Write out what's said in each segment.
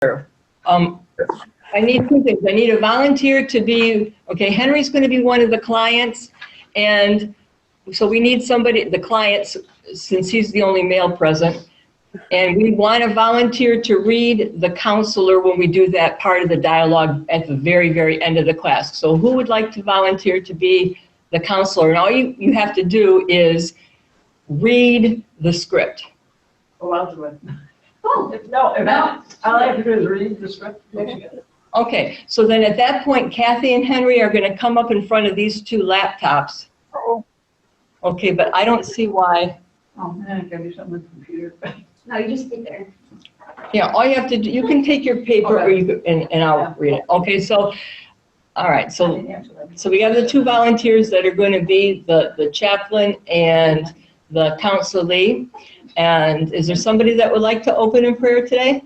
I need two things. I need a volunteer to be, okay, Henry's going to be one of the clients, and so we need somebody, the clients, since he's the only male present, and we want a volunteer to read the counselor when we do that part of the dialogue at the very, very end of the class. So who would like to volunteer to be the counselor? And all you have to do is read the script. Oh, I'll do it. Oh, no, all I have to do is read the script. Okay, so then at that point, Kathy and Henry are going to come up in front of these two laptops. Okay, but I don't see why. Oh, man, I gotta do something with the computer. No, you just sit there. Yeah, all you have to do, you can take your paper or you could, and I'll read it. Okay, so, all right, so we have the two volunteers that are going to be the chaplain and the counselee. And is there somebody that would like to open in prayer today?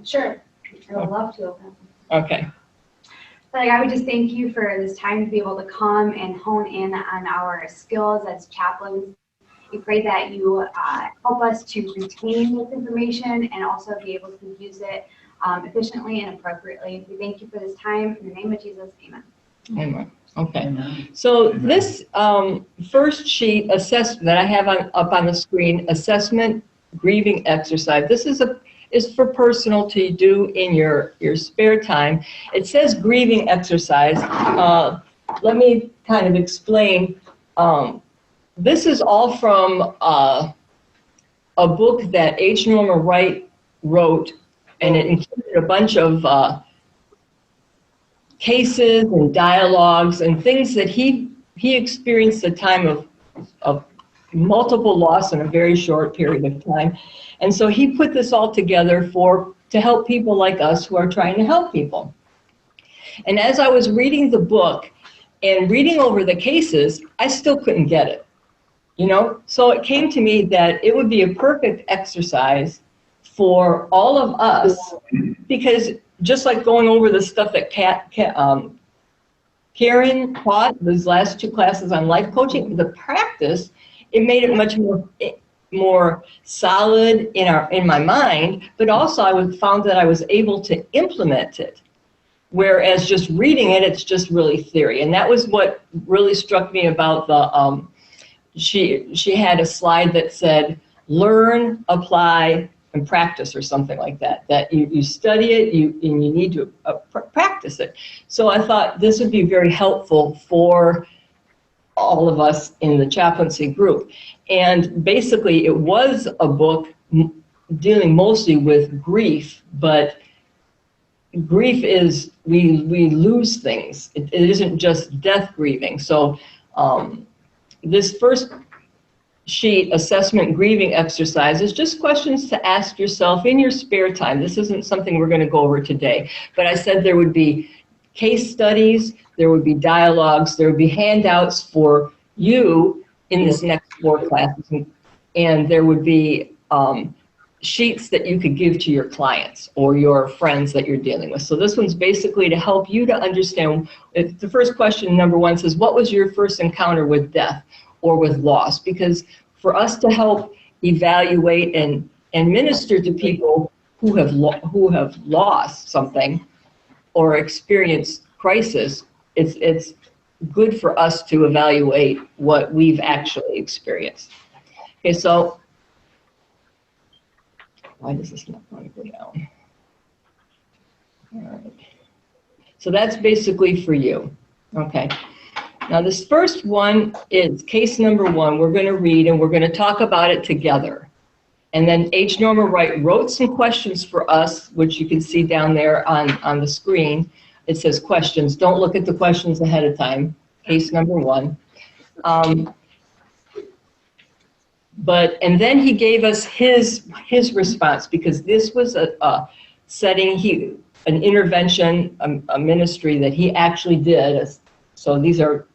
Sure. I would love to open. Okay. Father God, we just thank you for this time to be able to come and hone in on our skills as chaplains. We pray that you help us to retain this information and also be able to use it efficiently and appropriately. We thank you for this time. In the name of Jesus, amen. Amen. Okay. So this first sheet that I have up on the screen, assessment grieving exercise. This is for personal to do in your spare time. It says grieving exercise. Let me kind of explain. This is all from a book that H. Norman Wright wrote, and it included a bunch of cases and dialogues and things that he experienced a time of multiple loss in a very short period of time. And so he put this all together to help people like us who are trying to help people. And as I was reading the book and reading over the cases, I still couldn't get it, you know? So it came to me that it would be a perfect exercise for all of us, because just like going over the stuff that Karen taught those last two classes on life coaching, the practice, it made it much more solid in my mind, but also I found that I was able to implement it. Whereas just reading it, it's just really theory. And that was what really struck me about the, she had a slide that said, learn, apply, and practice, or something like that. That you study it, and you need to practice it. So I thought this would be very helpful for all of us in the chaplaincy group. And basically it was a book dealing mostly with grief, but grief is, we lose things. It isn't just death grieving. So this first sheet, assessment grieving exercise, is just questions to ask yourself in your spare time. This isn't something we're going to go over today, but I said there would be case studies, there would be dialogues, there would be handouts for you in this next 4 classes, and there would be sheets that you could give to your clients or your friends that you're dealing with. So this one's basically to help you to understand. The first question, number 1, says, what was your first encounter with death or with loss? Because for us to help evaluate and minister to people who have lost something or experienced crisis, it's good for us to evaluate what we've actually experienced. Okay, so why does this not want to go down? All right. So that's basically for you. Okay. Now this first one is case number 1. We're going to read and we're going to talk about it together. And then H. Norman Wright wrote some questions for us, which you can see down there on the screen. It says questions. Don't look at the questions ahead of time. Case number 1. And then he gave us his response, because this was a setting, an intervention, a ministry that he actually did. So these are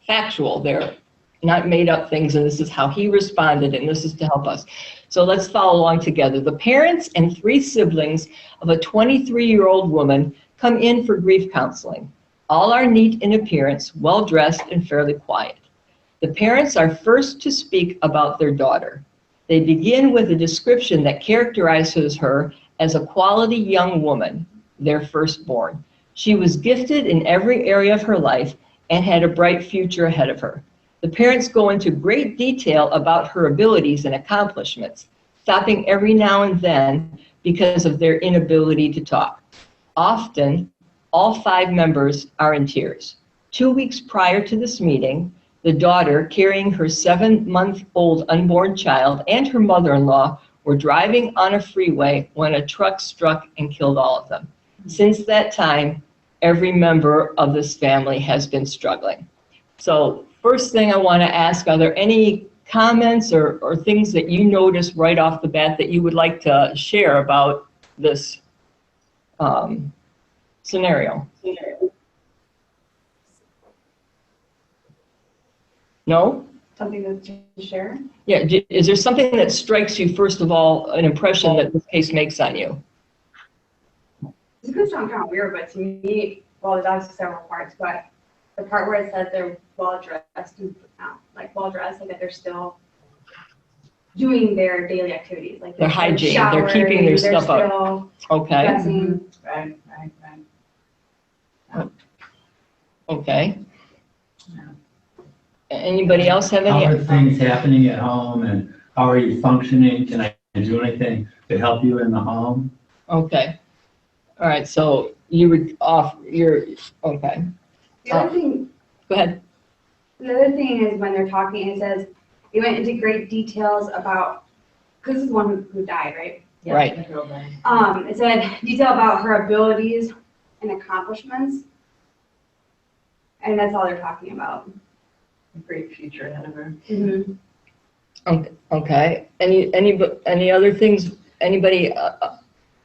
factual. They're not made up things, and this is how he responded, and this is to help us. So let's follow along together. The parents and 3 siblings of a 23-year-old woman come in for grief counseling. All are neat in appearance, well-dressed, and fairly quiet. The parents are first to speak about their daughter. They begin with a description that characterizes her as a quality young woman, their firstborn. She was gifted in every area of her life and had a bright future ahead of her. The parents go into great detail about her abilities and accomplishments, stopping every now and then because of their inability to talk. Often, all 5 members are in tears. 2 weeks prior to this meeting, the daughter, carrying her 7-month-old unborn child, and her mother-in-law were driving on a freeway when a truck struck and killed all of them. Since that time, every member of this family has been struggling. So first thing I want to ask, are there any comments or things that you noticed right off the bat that you would like to share about this scenario? No? Something to share? Yeah, is there something that strikes you, first of all, an impression that this case makes on you? This could sound kind of weird, but to me, well, there's obviously several parts, but the part where it says they're well-dressed, like that they're still doing their daily activities, like Their hygiene, they're keeping their stuff up. Okay, dressing. Right. okay. Anybody else have How are any? things happening at home and how are you functioning? Can I do anything to help you in the home? Okay. All right, so you would okay. The other thing, Go ahead. the other thing is when they're talking, it says, they went into great details about, because this is one who died, right? Yeah, Right. the girl died. It said detail about her abilities and accomplishments. And that's all they're talking about. A great future ahead of her. Mm-hmm. Okay. Any other things? Anybody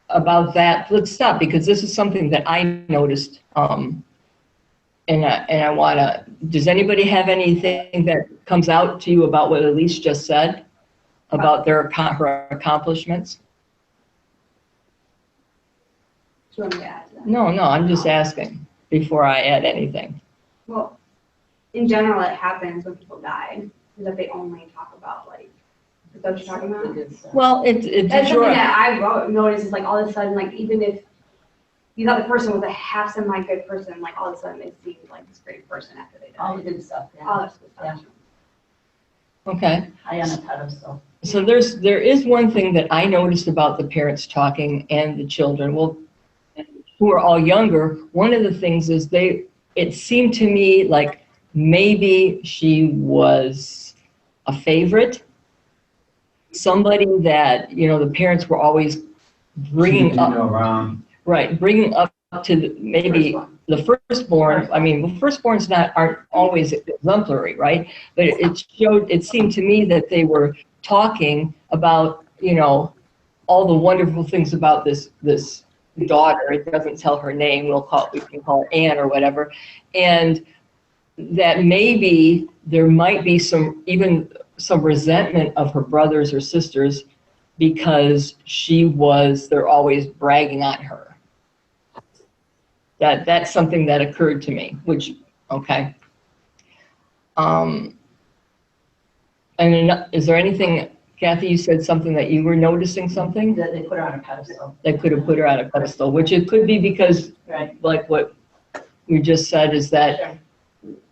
about that? Let's stop, because this is something that I noticed. And I want to. Does anybody have anything that comes out to you about what Elise just said about her accomplishments? Do you want me to add to that? No, I'm just asking before I add anything. Well, in general, it happens when people die, is that they only talk about, like, is that what you're talking The about? good stuff. Well, it's That's sure. something that I noticed is, like, all of a sudden, like, even if you thought the person was a half semi-good person, like, all of a sudden they seemed like this great person after they All the died. good stuff, All yeah. this good stuff. Okay. High on a pedestal. So there is one thing that I noticed about the parents talking and the children, well, who are all younger. One of the things is it seemed to me like maybe she was a favorite, somebody that, the parents were always bringing up, Around. right, bringing up to maybe the firstborn. I mean, firstborns aren't always exemplary, right? But it seemed to me that they were talking about, all the wonderful things about this daughter. It doesn't tell her name. We can call her Anne or whatever. And that maybe there might be some resentment of her brothers or sisters because they're always bragging on her. That's something that occurred to me, which, okay. And is there anything, Kathy, you said something that you were noticing something? That they put her on a pedestal. That could have put her on a pedestal, which it could be because, Right. like what we just said, is that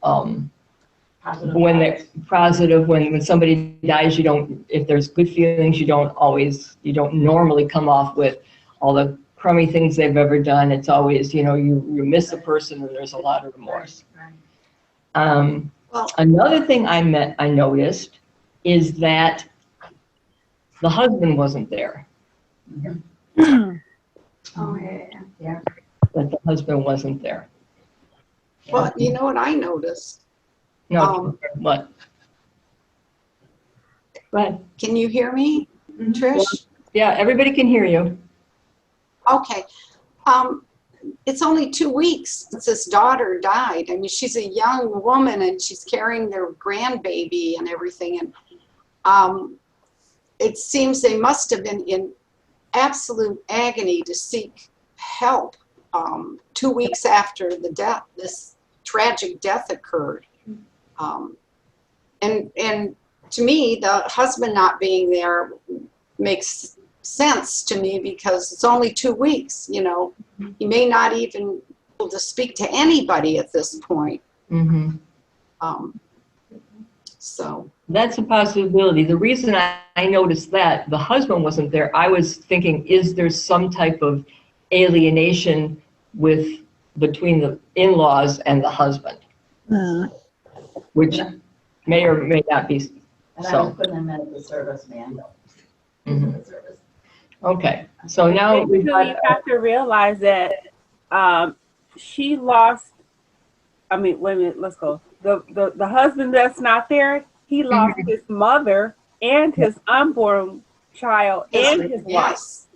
Positive when vibes. they're positive, when somebody dies, if there's good feelings, you don't normally come off with all the crummy things they've ever done. It's always, you miss a person and there's a lot of remorse. Right. Another thing I noticed is that the husband wasn't there. Oh, yeah. That the husband wasn't there. Well, you know what I noticed? No, what? Go ahead. Can you hear me, Trish? Yeah, everybody can hear you. Okay. It's only 2 weeks since his daughter died. I mean, she's a young woman and she's carrying their grandbaby and everything. And it seems they must have been in absolute agony to seek help 2 weeks after this tragic death occurred. And to me, the husband not being there makes sense to me because it's only 2 weeks, you know. He may not even be able to speak to anybody at this point. Mm-hmm. So That's a possibility. The reason I noticed that the husband wasn't there, I was thinking, is there some type of alienation between the in-laws and the husband? Which may or may not be And I so. was putting them at the service man. Mhm. The service. Okay, so now we've You got, have to realize that she lost. I mean, wait a minute. Let's go. The husband that's not there, he lost his mother and his unborn child and his wife. yes.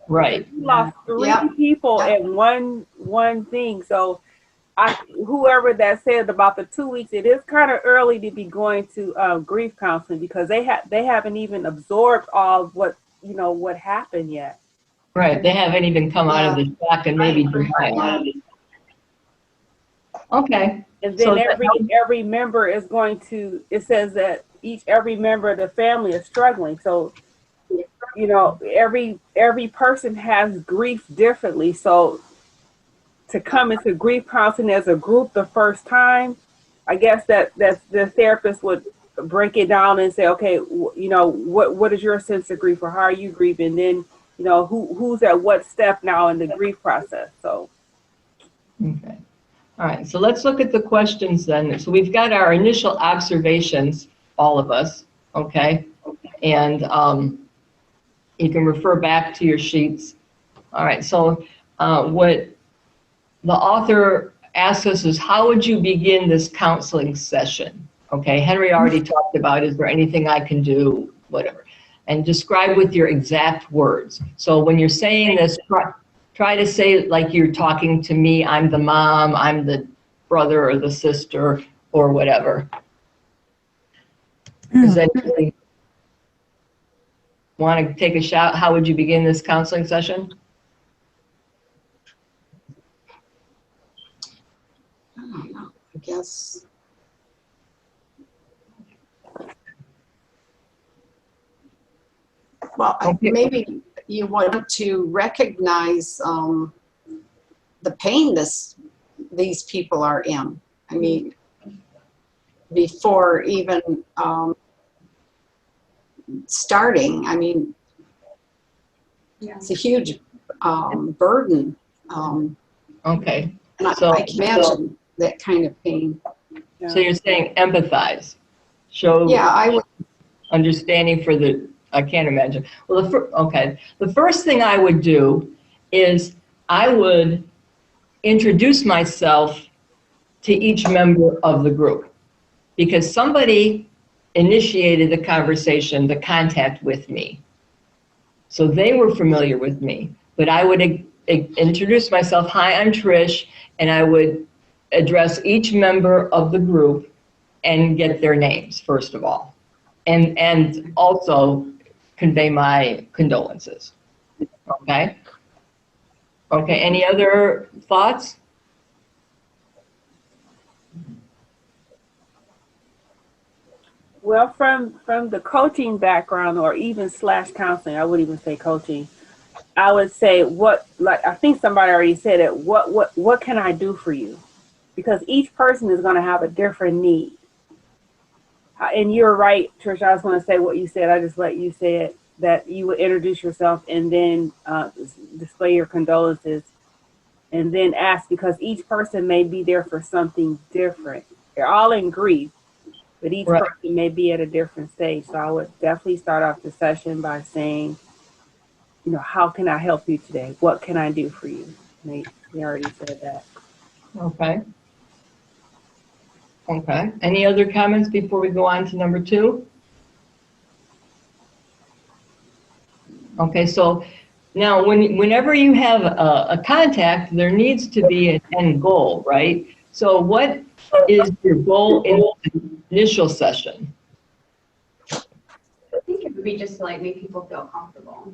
right, He lost three Yeah. people Yeah. in one thing. So, whoever that said about the 2 weeks, it is kind of early to be going to grief counseling because they haven't even absorbed all of what happened yet. right. They haven't even come out of the shock and maybe denial. Okay, And So then that- every member is going to. It says that every member of the family is struggling. So, every person has grief differently. So, to come into grief counseling as a group the first time, I guess that the therapist would break it down and say, okay, what is your sense of grief, or how are you grieving? Then, who's at what step now in the grief process. So, okay. All right, so let's look at the questions then. So we've got our initial observations, all of us, okay? And you can refer back to your sheets. All right, so what the author asks us is, how would you begin this counseling session? Okay, Henry already talked about, is there anything I can do, whatever. And describe with your exact words. So when you're saying this, try to say it like you're talking to me. I'm the mom, I'm the brother or the sister or whatever. Does anybody want to take a shot? How would you begin this counseling session? I don't know. I guess. Well, Okay. maybe you want to recognize the pain these people are in. I mean, before even starting, I mean, Yeah. it's a huge burden. Okay, And So- I can imagine that kind of pain. so you're saying empathize, show Yeah, I would. understanding for the, I can't imagine. Well, the first thing I would do is I would introduce myself to each member of the group, because somebody initiated the conversation, the contact with me. So they were familiar with me, but I would introduce myself. Hi, I'm Trish, and I would address each member of the group and get their names, first of all, and also convey my condolences. Okay? Okay, any other thoughts? well, from the coaching background, or even / counseling, I wouldn't even say coaching. I would say I think somebody already said it. What can I do for you? Because each person is going to have a different need. And you're right, Trish. I was going to say what you said. I just let you say it, that you would introduce yourself and then display your condolences, and then ask, because each person may be there for something different. They're all in grief, but each Right. person may be at a different stage. So I would definitely start off the session by saying, how can I help you today? What can I do for you? They already said that. Okay. Okay, any other comments before we go on to number 2? Okay, so now whenever you have a contact, there needs to be an end goal, right? So what is your goal in the initial session? I think it would be just to make people feel comfortable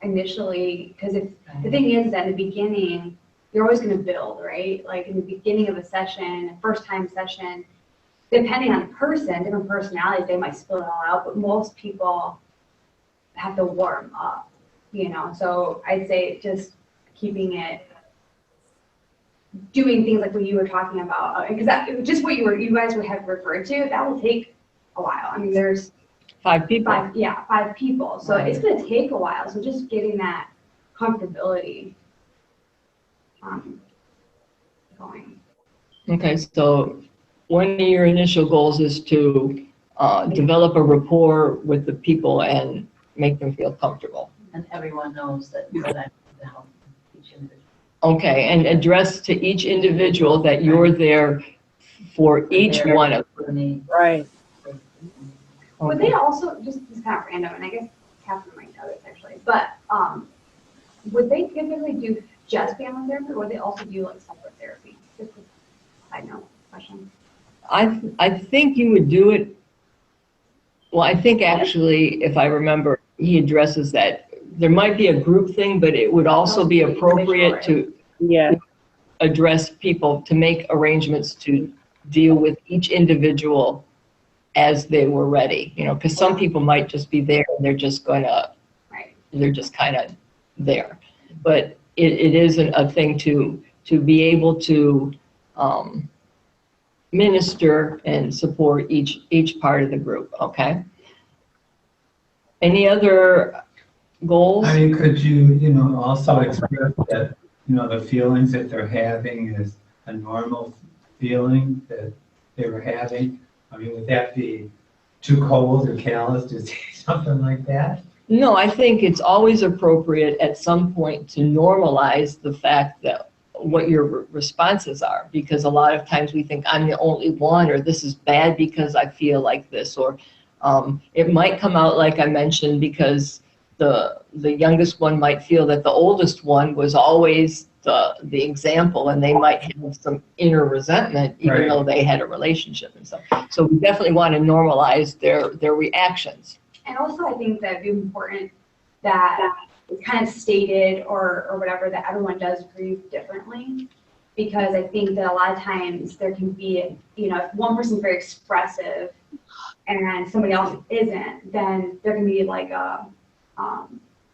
initially, because the thing is that in the beginning, you're always going to build, right? Like in the beginning of a session, a first time session, depending on the person, different personalities, they might spill it all out, but most people have to warm up, you know? So I'd say just keeping it, doing things like what you were talking about, because that, just what you guys would have referred to, that will take a while. I mean, there's 5 people. five people, so it's going to take a while. So just getting that comfortability going. Okay, so one of your initial goals is to develop a rapport with the people and make them feel comfortable. And everyone knows that I'm to help each individual. Okay, and address to each individual that you're there for each one of them. Right. Would they also, just kind of random, and I guess Catherine might know this actually, but would they typically do just family therapy, or would they also do like separate therapy? Just a side note question. I think you would do it, well, I think actually, if I remember, he addresses that. There might be a group thing, but it would also be appropriate to address people, to make arrangements to deal with each individual as they were ready, you know, because some people might just be there and they're just going to, they're just kind of there. But it isn't a thing to be able to minister and support each part of the group, okay? Any other goals? I mean, could you, also express that, the feelings that they're having is a normal feeling that they were having? I mean, would that be too cold or callous to say something like that? No, I think it's always appropriate at some point to normalize the fact that what your responses are, because a lot of times we think I'm the only one, or this is bad because I feel like this, or it might come out like I mentioned because the youngest one might feel that the oldest one was always the example, and they might have some inner resentment even though they had a relationship and stuff. So we definitely want to normalize their reactions. And also I think that it'd be important that it's kind of stated or whatever, that everyone does grieve differently, because I think that a lot of times there can be, if one person's very expressive and somebody else isn't, then there can be like a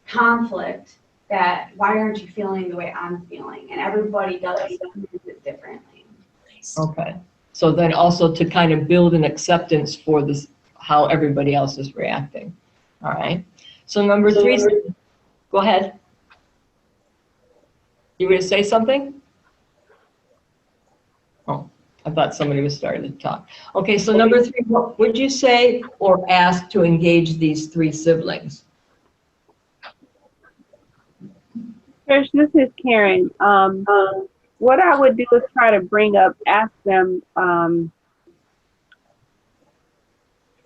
conflict that, why aren't you feeling the way I'm feeling? And everybody does it differently. Okay. So then also to kind of build an acceptance for this, how everybody else is reacting. All right. So number 3, go ahead. You were going to say something? Oh, I thought somebody was starting to talk. Okay, so number 3, what would you say or ask to engage these 3 siblings? Trish, this is Karen. What I would do is try to ask them,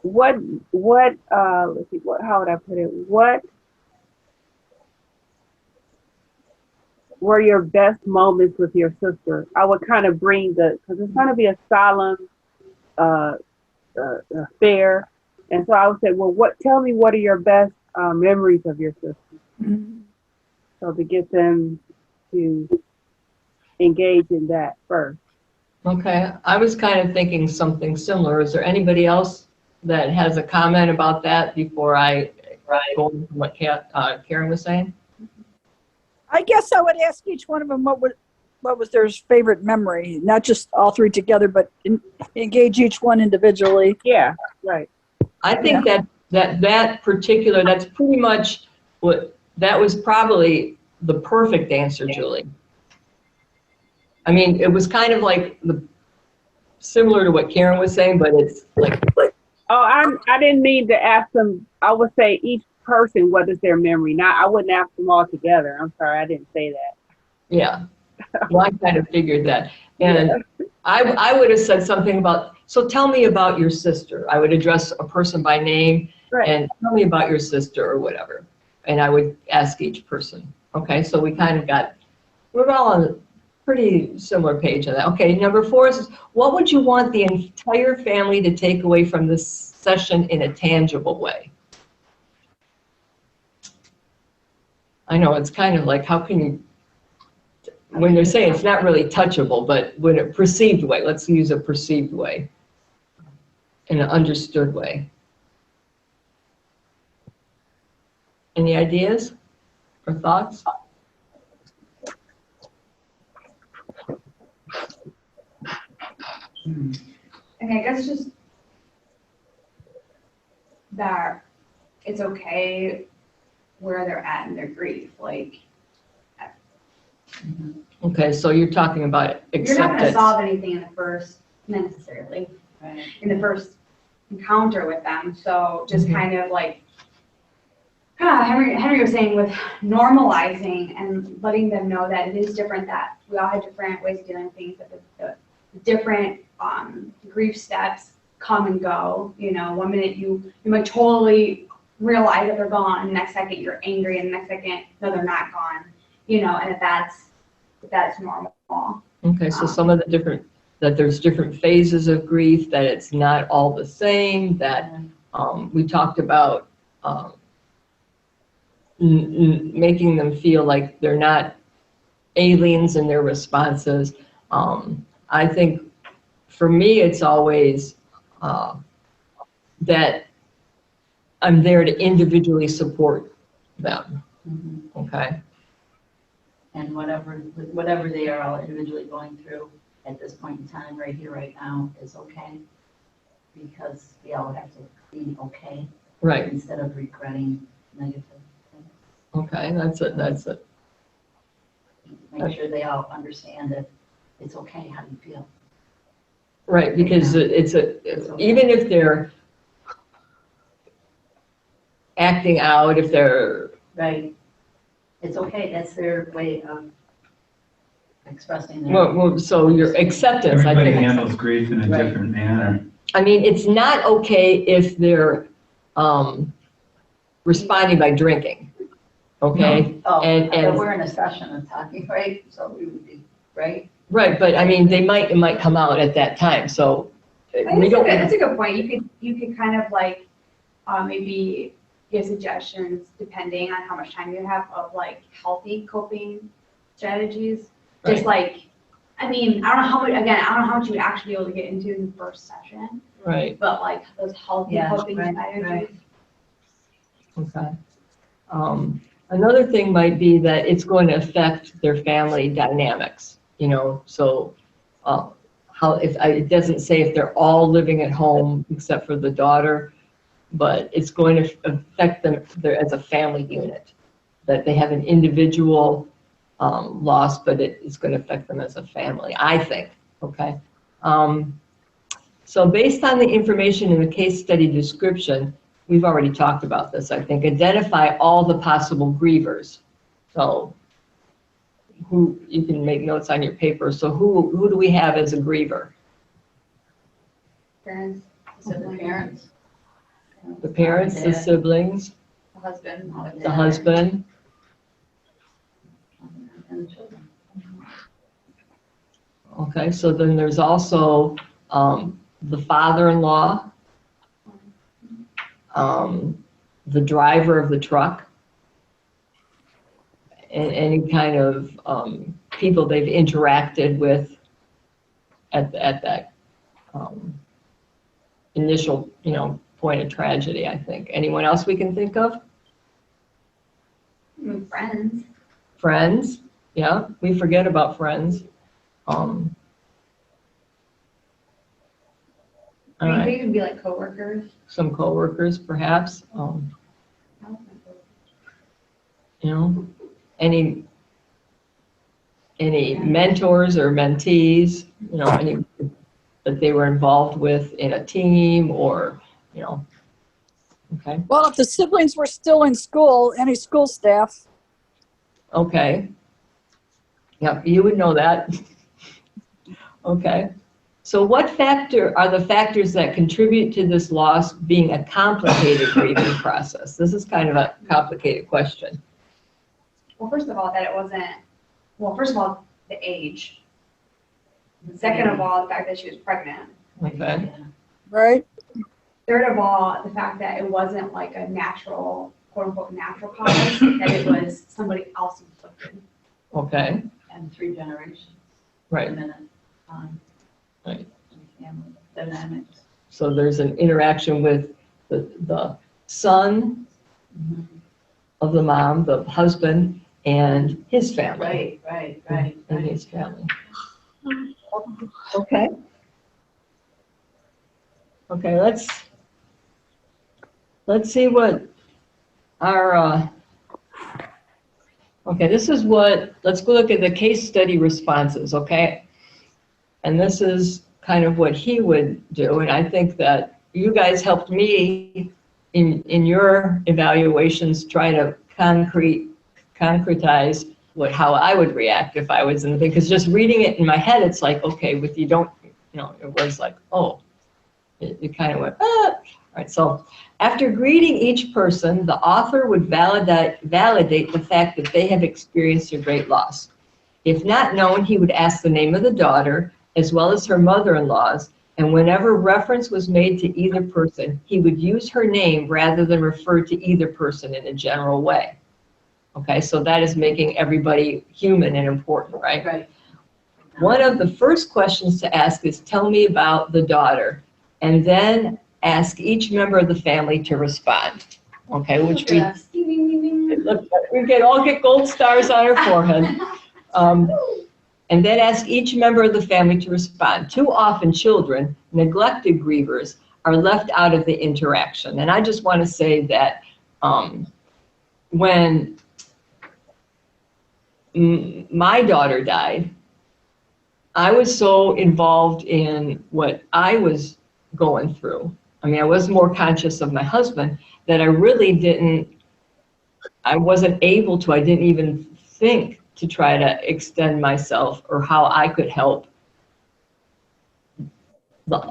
let's see, how would I put it? What were your best moments with your sister? I would kind of bring because it's going to be a solemn affair. And so I would say, well, tell me what are your best memories of your sister? Mm-hmm. So to get them to engage in that first. Okay. I was kind of thinking something similar. Is there anybody else that has a comment about that before I go into what Karen was saying? I guess I would ask each one of them what was their favorite memory, not just all 3 together, but engage each one individually. Yeah, right. I think that particular, that's pretty much that was probably the perfect answer, Julie. I mean, it was kind of like similar to what Karen was saying, but it's like. Oh, I didn't mean to ask them. I would say each person, what is their memory? I wouldn't ask them all together. I'm sorry, I didn't say that. Yeah. Well, I kind of figured that. And I would have said something about, so tell me about your sister. I would address a person by name and tell me about your sister or whatever. And I would ask each person. Okay, so we kind of we're all on a pretty similar page on that. Okay, number 4 is, what would you want the entire family to take away from this session in a tangible way? I know, it's kind of like, how can you, when they're saying it's not really touchable, but when a perceived way, let's use a perceived way. in an understood way. Any ideas or thoughts? And I guess just that it's okay where they're at in their grief. Like, Okay, so you're talking about you're not going to acceptance. solve anything in the first, necessarily, in the first encounter with them. So just kind of like, Henry was saying, with normalizing and letting them know that it is different, that we all have different ways of dealing with things, that the different grief steps come and go. You know, one minute you might totally realize that they're gone, and the next second you're angry, and the next second, no, they're not gone. You know, and if that's normal. Okay, so some of the different, that there's different phases of grief, that it's not all the same, that we talked about making them feel like they're not aliens in their responses. I think for me, it's always that I'm there to individually support them, okay? And whatever they are all individually going through at this point in time, right here, right now, is okay. Because we all have to be okay. Right, Instead of regretting negative things. okay, that's it. Make sure they all understand that it's okay how you feel. Right, because even if they're acting out, if they're, Right. It's okay, that's their way of expressing their. well, so your acceptance, I Everybody think. handles grief in a Right. different manner. I mean, it's not okay if they're responding by drinking, okay? Oh, and- but we're in a session of talking, right? So we would be, right? Right, but I mean, it might come out at that time, so we don't. That's a good point. You could kind of like maybe give suggestions depending on how much time you have of like healthy coping strategies. Just like, I mean, I don't know how much you would actually be able to get into in the first session, Right, but like those healthy coping strategies. okay. Another thing might be that it's going to affect their family dynamics, you know, so it doesn't say if they're all living at home except for the daughter, but it's going to affect them as a family unit, that they have an individual loss, but it's going to affect them as a family, I think, okay? So based on the information in the case study description, we've already talked about this, I think, identify all the possible grievers. So who, you can make notes on your paper, so who do we have as a griever? Parents, So the parents. The parents, the siblings, the husband. the husband, And the children. okay, so then there's also the father-in-law, the driver of the truck, and any kind of people they've interacted with at that initial, point of tragedy, I think. Anyone else we can think of? Friends. Friends, yeah, we forget about friends. All I mean, right, they could be like coworkers. some coworkers, perhaps. Any mentors or mentees, any that they were involved with in a team, or, okay, Well, if the siblings were still in school, any school staff. okay. Yeah, you would know that. Okay. So what are the factors that contribute to this loss being a complicated grieving process? This is kind of a complicated question. Well, first of all, the age. Second of all, the fact that she was pregnant. Okay. Right? Third of all, the fact that it wasn't like a natural, quote unquote, natural cause, that it was somebody else inflicted. Okay. And 3 generations. Right. A minute on. Right. Family dynamics. So there's an interaction with the son of the mom, the husband, and his family. Right. And his family. Okay. Okay, let's see what our, okay, this is what, let's go look at the case study responses, okay? And this is kind of what he would do, and I think that you guys helped me in your evaluations try to concretize how I would react if I was in the thing, because just reading it in my head, it's like, okay, with you don't, it was like, oh, it kind of went, ah. All right, so after greeting each person, the author would validate the fact that they have experienced a great loss. If not known, he would ask the name of the daughter, as well as her mother-in-law's, and whenever reference was made to either person, he would use her name rather than refer to either person in a general way. Okay, so that is making everybody human and important, right? Right. One of the first questions to ask is, tell me about the daughter, and then ask each member of the family to respond. Okay, which we all get gold stars on our forehead. And then ask each member of the family to respond. Too often children, neglected grievers, are left out of the interaction. And I just want to say that when my daughter died, I was so involved in what I was going through. I mean, I was more conscious of my husband that I wasn't able to, I didn't even think to try to extend myself or how I could help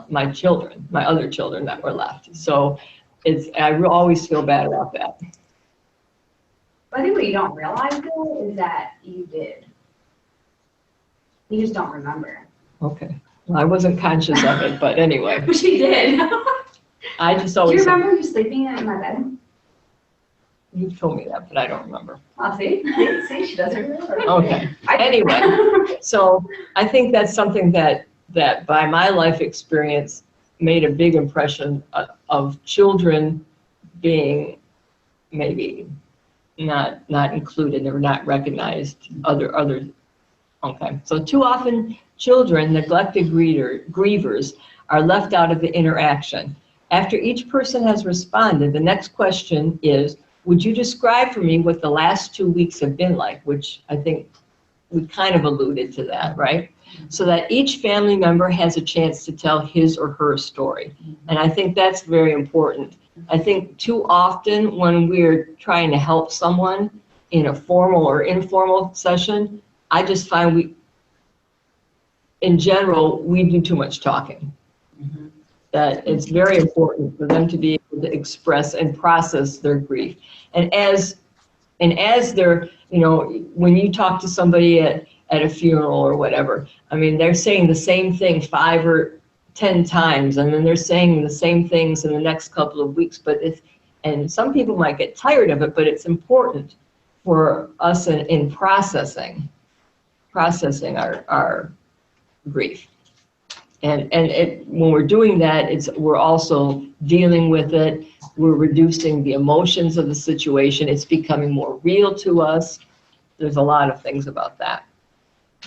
my children, my other children that were left. So I always feel bad about that. I think what you don't realize though is that you did. You just don't remember. Okay. Well, I wasn't conscious of it, but anyway. But she did. I just Do always. you remember you sleeping in my bed? You've told me that, but I don't remember. I'll see. See, she doesn't remember. Okay. Anyway, so I think that's something that by my life experience made a big impression of children being maybe not included or not recognized. Other. Okay. So too often children, neglected grievers, are left out of the interaction. After each person has responded, the next question is, would you describe for me what the last 2 weeks have been like? Which I think we kind of alluded to that, right? So that each family member has a chance to tell his or her story. And I think that's very important. I think too often when we're trying to help someone in a formal or informal session, I just find in general, we do too much talking. That it's very important for them to be able to express and process their grief. And as they're, when you talk to somebody at a funeral or whatever, I mean, they're saying the same thing 5 or 10 times, and then they're saying the same things in the next couple of weeks. And some people might get tired of it, but it's important for us in processing our grief. And when we're doing that, we're also dealing with it. We're reducing the emotions of the situation. It's becoming more real to us. There's a lot of things about that.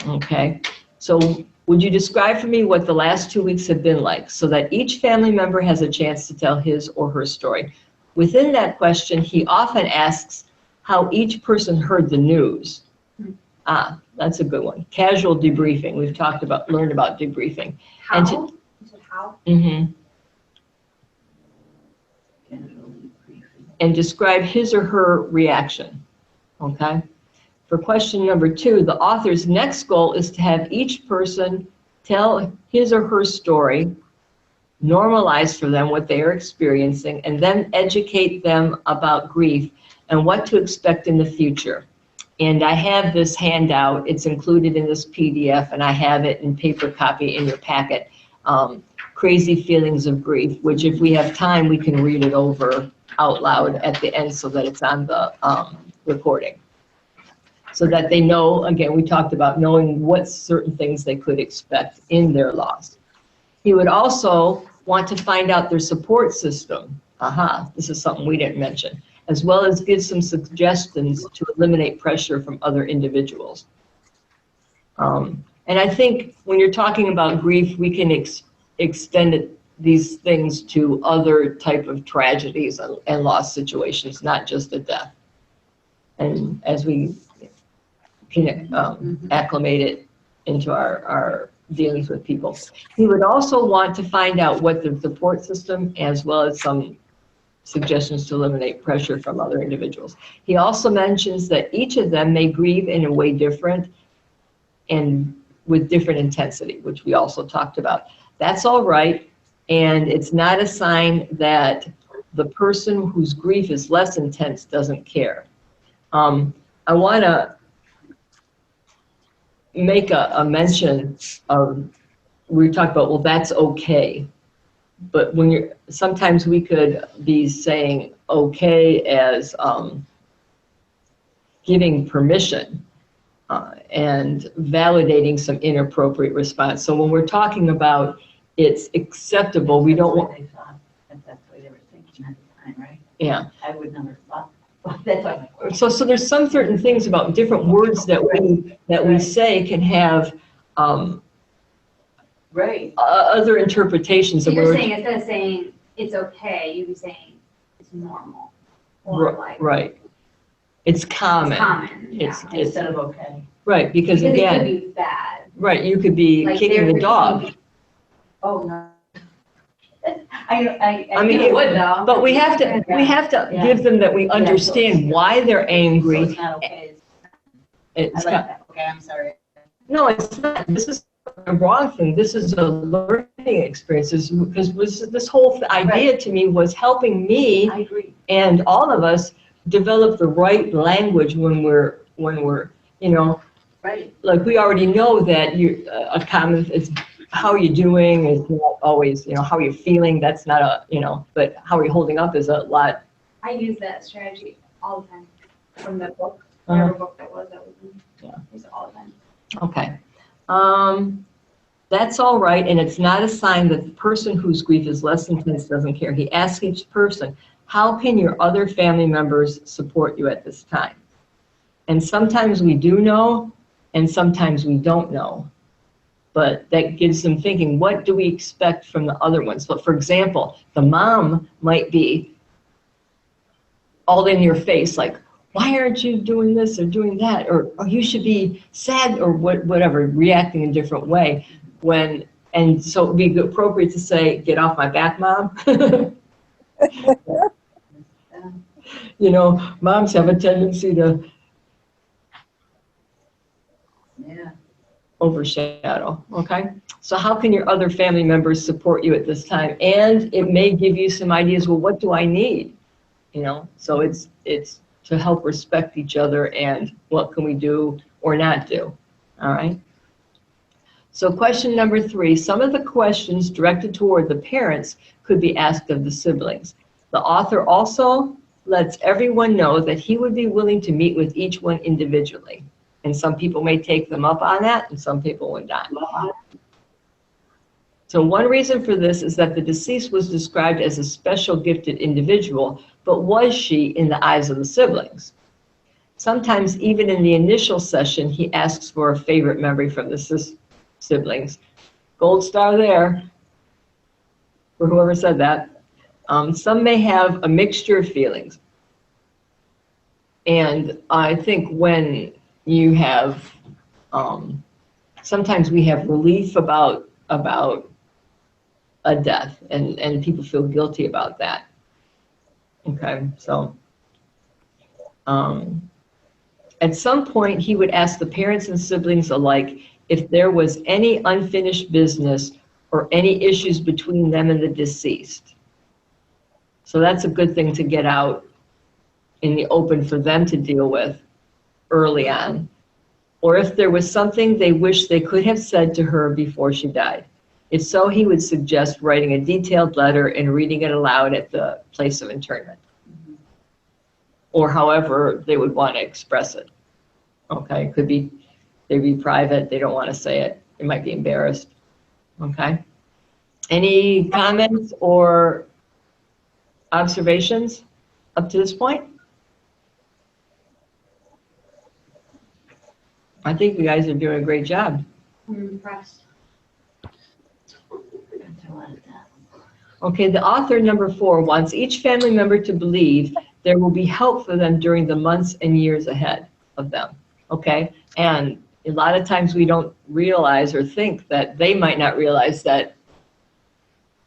Okay. So would you describe for me what the last 2 weeks have been like so that each family member has a chance to tell his or her story? Within that question, he often asks how each person heard the news. That's a good one. Casual debriefing. We've learned about debriefing. How? You said how? Mm-hmm. And describe his or her reaction. Okay? For question number 2, the author's next goal is to have each person tell his or her story, normalize for them what they are experiencing, and then educate them about grief and what to expect in the future. And I have this handout. It's included in this PDF, and I have it in paper copy in your packet. Crazy Feelings of Grief, which if we have time, we can read it over out loud at the end so that it's on the recording. So that they know, again, we talked about knowing what certain things they could expect in their loss. He would also want to find out their support system. This is something we didn't mention. As well as give some suggestions to eliminate pressure from other individuals. And I think when you're talking about grief, we can extend these things to other type of tragedies and loss situations, not just a death. And as we can acclimate it into our dealings with people. He would also want to find out what the support system, as well as some suggestions to eliminate pressure from other individuals. He also mentions that each of them may grieve in a way different and with different intensity, which we also talked about. That's all right, and it's not a sign that the person whose grief is less intense doesn't care. I want to make a mention of, we talked about, well, that's okay. But when you're, sometimes we could be saying okay as giving permission and validating some inappropriate response. So when we're talking about it's acceptable, we don't want. That's what they thought, if that's the way they were thinking at the time, right? Yeah. I would never thought. That's why. So there's some certain things about different words that we say can have Right. other interpretations So of you're words. saying instead of saying it's okay, you'd be saying it's normal. Or like Right. It's common. it's common. It's, Yeah. Instead of okay. right, because Because again, it could be bad. right, you could be Like kicking they're the dog. Oh, no. I I mean, it would though. But we have to Yeah. give them that we Yeah, understand why they're So angry. it's not okay. I It's like not, that. Okay, I'm sorry. no, it's not. This is a wrong thing. This is a learning experience. Because this whole idea to me was helping me I agree. and all of us develop the right language when we're you know, Right. like we already know that a common, it's how you doing is not always, you know, how you're feeling. That's not a, you know, but how you're holding up is a lot. I use that strategy all the time from the book, Uh-huh. whatever book that was in. Yeah. I use it all the time. Okay. That's all right, and it's not a sign that the person whose grief is less intense doesn't care. He asks each person, how can your other family members support you at this time? And sometimes we do know, and sometimes we don't know. But that gives them thinking, what do we expect from the other ones? But for example, the mom might be all in your face, like, why aren't you doing this or doing that? Or you should be sad or whatever, reacting in a different way. And so it would be appropriate to say, get off my back, Mom. You know, moms have a tendency to overshadow, okay? So how can your other family members support you at this time? And it may give you some ideas, well, what do I need? You know, so it's to help respect each other and what can we do or not do, all right? So question number 3, some of the questions directed toward the parents could be asked of the siblings. The author also lets everyone know that he would be willing to meet with each one individually. And some people may take them up on that, and some people would not. So one reason for this is that the deceased was described as a special gifted individual, but was she in the eyes of the siblings? Sometimes even in the initial session, he asks for a favorite memory from the siblings. Gold star there, for whoever said that. Some may have a mixture of feelings. And I think when you have, sometimes we have relief about a death, and people feel guilty about that. Okay, so at some point he would ask the parents and siblings alike if there was any unfinished business or any issues between them and the deceased. So that's a good thing to get out in the open for them to deal with early on. Or if there was something they wish they could have said to her before she died. If so, he would suggest writing a detailed letter and reading it aloud at the place of interment. Or however they would want to express it. Okay, it could be, they'd be private, they don't want to say it, they might be embarrassed. Okay. Any comments or observations up to this point? I think you guys are doing a great job. I'm impressed. Okay, the author number 4 wants each family member to believe there will be help for them during the months and years ahead of them. Okay, and a lot of times we don't realize or think that they might not realize that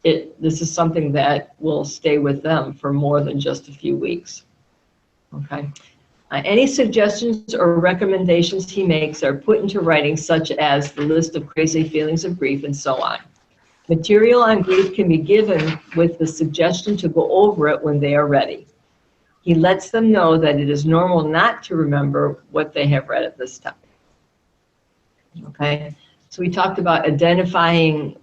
this is something that will stay with them for more than just a few weeks. Okay. Any suggestions or recommendations he makes are put into writing, such as the list of crazy feelings of grief and so on. Material on grief can be given with the suggestion to go over it when they are ready. He lets them know that it is normal not to remember what they have read at this time. Okay, so we talked about identifying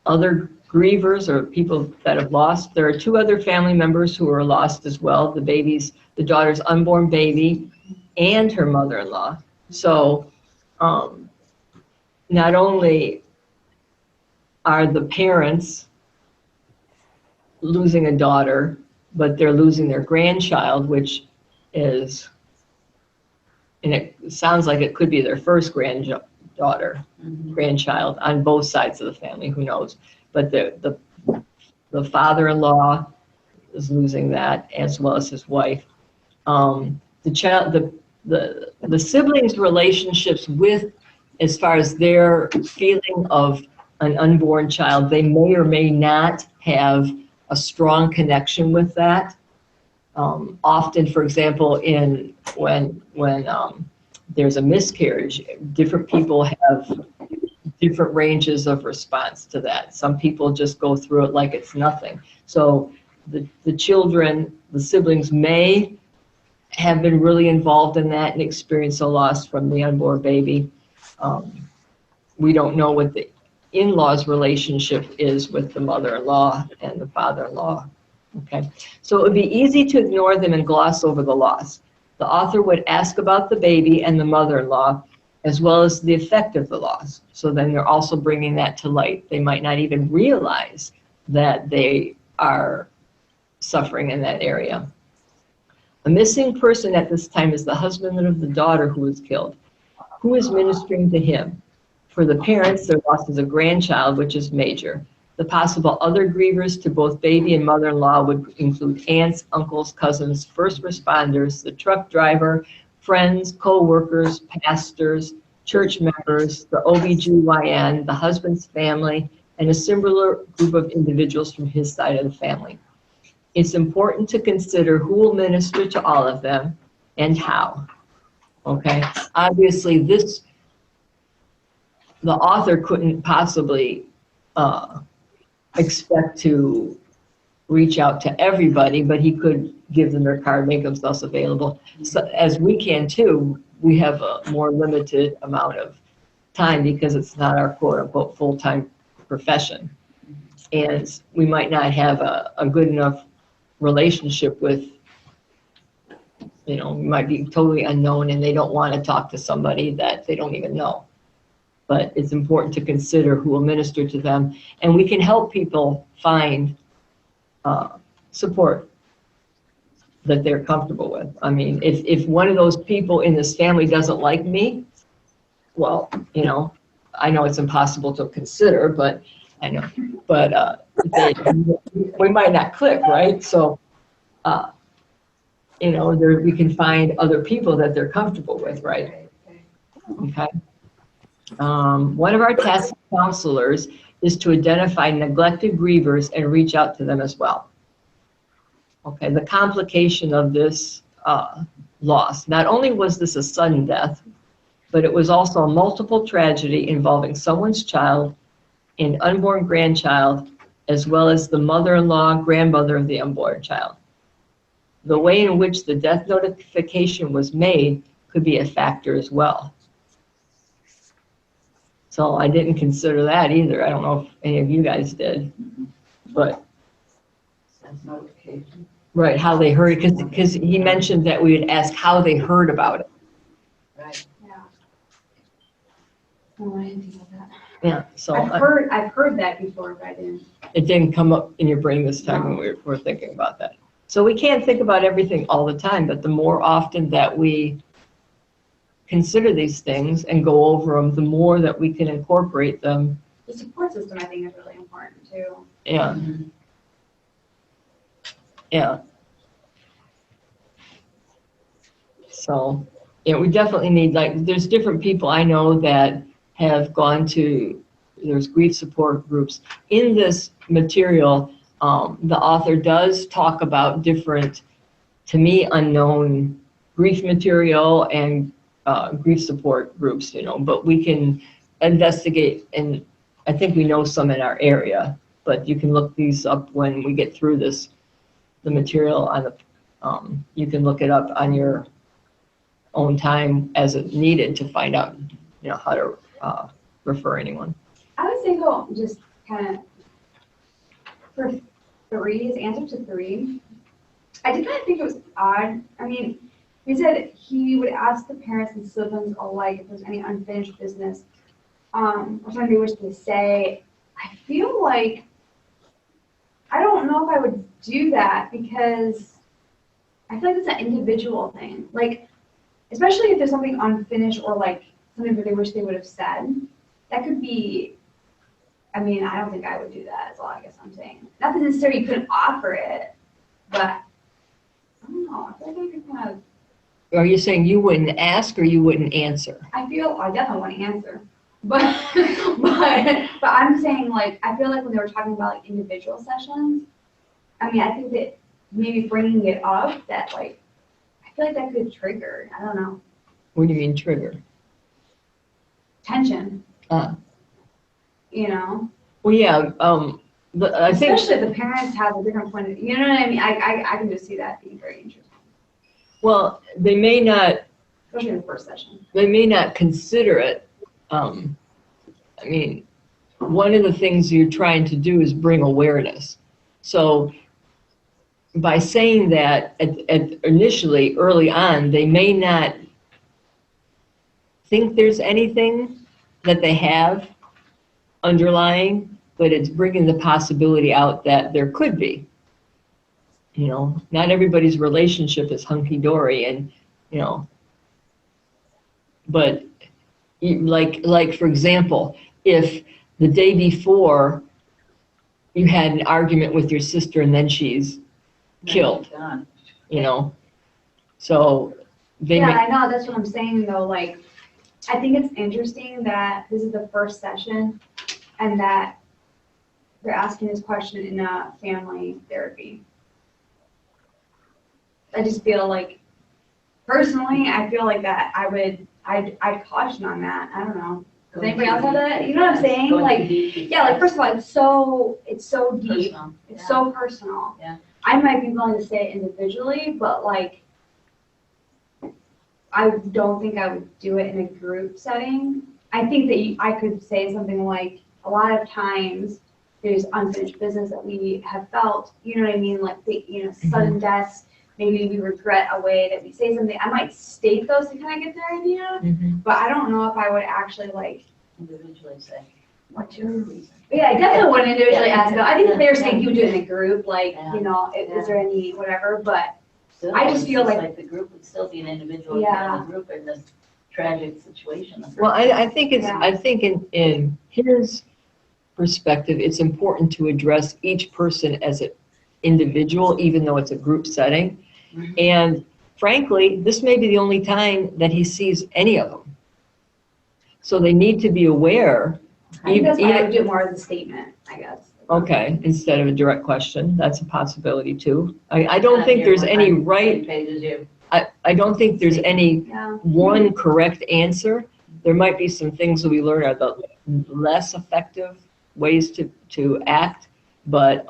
other grievers or people that have lost. There are 2 other family members who are lost as well, the daughter's unborn baby and her mother-in-law. So not only are the parents losing a daughter, but they're losing their grandchild, which is, and it sounds like it could be their first grandchild on both sides of the family, who knows. But the father-in-law is losing that, as well as his wife. The siblings' relationships with, as far as their feeling of an unborn child, they may or may not have a strong connection with that. Often, for example, when there's a miscarriage, different people have different ranges of response to that. Some people just go through it like it's nothing. So the children, the siblings may have been really involved in that and experienced a loss from the unborn baby. We don't know what the in-laws relationship is with the mother-in-law and the father-in-law. Okay, so it would be easy to ignore them and gloss over the loss. The author would ask about the baby and the mother-in-law, as well as the effect of the loss. So then they're also bringing that to light. They might not even realize that they are suffering in that area. A missing person at this time is the husband of the daughter who was killed. Who is ministering to him? For the parents, their loss is a grandchild, which is major. The possible other grievers to both baby and mother-in-law would include aunts, uncles, cousins, first responders, the truck driver, friends, co-workers, pastors, church members, the OBGYN, the husband's family, and a similar group of individuals from his side of the family. It's important to consider who will minister to all of them and how. Okay, obviously the author couldn't possibly expect to reach out to everybody, but he could give them their card, make themselves available. So, as we can too, we have a more limited amount of time because it's not our quote-unquote full-time profession. And we might not have a good enough relationship with, we might be totally unknown and they don't want to talk to somebody that they don't even know. But it's important to consider who will minister to them. And we can help people find support that they're comfortable with. I mean, if one of those people in this family doesn't like me, well, I know it's impossible to consider, but I know, but we might not click, right? So, we can find other people that they're comfortable with, right? Okay. One of our tasks as counselors is to identify neglected grievers and reach out to them as well. Okay, the complication of this loss, not only was this a sudden death, but it was also a multiple tragedy involving someone's child, an unborn grandchild, as well as the mother-in-law, grandmother of the unborn child. The way in which the death notification was made could be a factor as well. So I didn't consider that either. I don't know if any of you guys did, but. Notification. Right, how they heard it, because he mentioned that we would ask how they heard about it. Right. Yeah. Oh, I didn't think of that. Yeah, so I've heard that before, but I didn't. it didn't come up in your brain this time when we were thinking about that. So we can't think about everything all the time, but the more often that we consider these things and go over them, the more that we can incorporate them. The support system, I think, is really important too. Yeah. Yeah. So, yeah, we definitely need, like, there's different people I know that have gone to, there's grief support groups. In this material, the author does talk about different, to me, unknown grief material and grief support groups, you know, but we can investigate, and I think we know some in our area, but you can look these up when we get through this, the material on the, you can look it up on your own time as it needed to find out, you know, how to refer anyone. I would say go just kind of for three, his answer to three. I did kind of think it was odd. I mean, he said he would ask the parents and siblings alike if there's any unfinished business or something they wish to say. I feel like, I don't know if I would do that because I feel like it's an individual thing. Like, especially if there's something unfinished or like something that they wish they would have said, that could be, I mean, I don't think I would do that, is all I guess I'm saying. Not that necessarily you couldn't offer it, but I don't know, I feel like I could kind of. Are you saying you wouldn't ask or you wouldn't answer? I definitely want to answer, but I'm saying, like, I feel like when they were talking about like individual sessions, I mean, I think that maybe bringing it up, that like, I feel like that could trigger, I don't know, What do you mean trigger? tension, Well, you know? yeah, I think, Especially if the parents have a different point of view, you know what I mean? I can just see that being very interesting, well, they may not, especially in the first session. they may not consider it. I mean, one of the things you're trying to do is bring awareness. So by saying that initially, early on, they may not think there's anything that they have underlying, but it's bringing the possibility out that there could be. You know, not everybody's relationship is hunky-dory, and, you know, but like for example, if the day before you had an argument with your sister and then she's killed, you know, so they Yeah, may, I know, that's what I'm saying though, like, I think it's interesting that this is the first session and that they're asking this question in a family therapy. I just feel like, personally, I feel like that I'd caution on that, I don't know. Does anybody else have that? You know what I'm saying? Like, yeah, like, first of all, it's so deep, Personal. it's so personal. Yeah. I might be willing to say it individually, but like, I don't think I would do it in a group setting. I think that I could say something like, a lot of times there's unfinished business that we have felt, you know what I mean? Like, sudden deaths, maybe we regret a way that we say something. I might state those to kind of get their idea, but I don't know if I would actually like. Individually say, what's your reason? Yeah, I definitely wouldn't individually ask them. I think if they were saying Yeah. you would do it in a group, like, Yeah. you know, is there any whatever, but Still, I just it's feel like- the group would still be an individual Yeah. in the group in this tragic situation. well, I think it's, Yeah. I think in his perspective, it's important to address each person as an individual, even though it's a group setting. Mhm. And frankly, this may be the only time that he sees any of them. So they need to be aware. I think that's why I Even- would do it more as a statement, I guess. Okay, instead of a direct question, that's a possibility too. I don't think there's any right, Pages you. I don't think there's any Yeah. one correct answer. There might be some things that we learn are the less effective ways to act, but,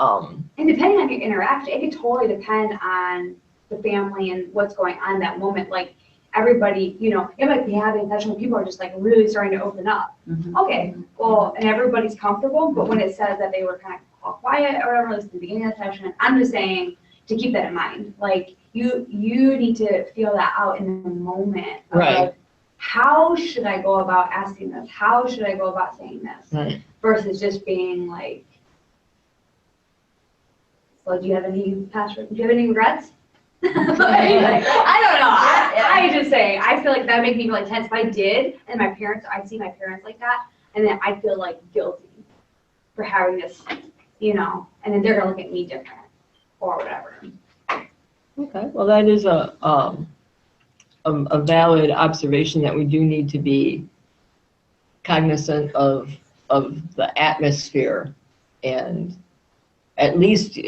And depending on your interaction, it could totally depend on the family and what's going on in that moment. Like, everybody, you know, it might be having a session where people are just like really starting to open up. Mhm. Okay, well, and everybody's comfortable, but when it says that they were kind of all quiet or whatever, at least at the beginning of the session, I'm just saying to keep that in mind. Like, you need to feel that out in the moment. Of Right. like, how should I go about asking this? How should I go about saying this? Right. Versus just being like, so do you have any regrets? I don't know. I just say, I feel like that would make me feel like tense if I did, and I'd see my parents like that, and then I feel like guilty for having this, and then they're gonna look at me different, or whatever. Okay, well, that is a valid observation that we do need to be cognizant of the atmosphere, and at least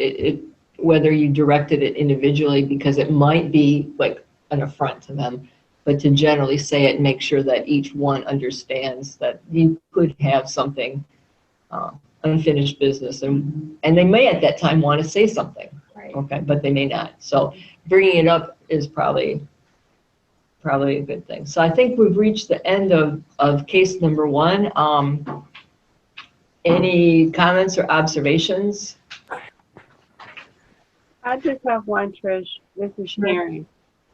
whether you directed it individually, because it might be like an affront to them, but to generally say it and make sure that each one understands that you could have something, unfinished business, and they may at that time want to say something. Right. Okay, but they may not. So bringing it up is probably a good thing. So I think we've reached the end of case number 1. Any comments or observations? I just have one, Trish. This is Sure. Sharon.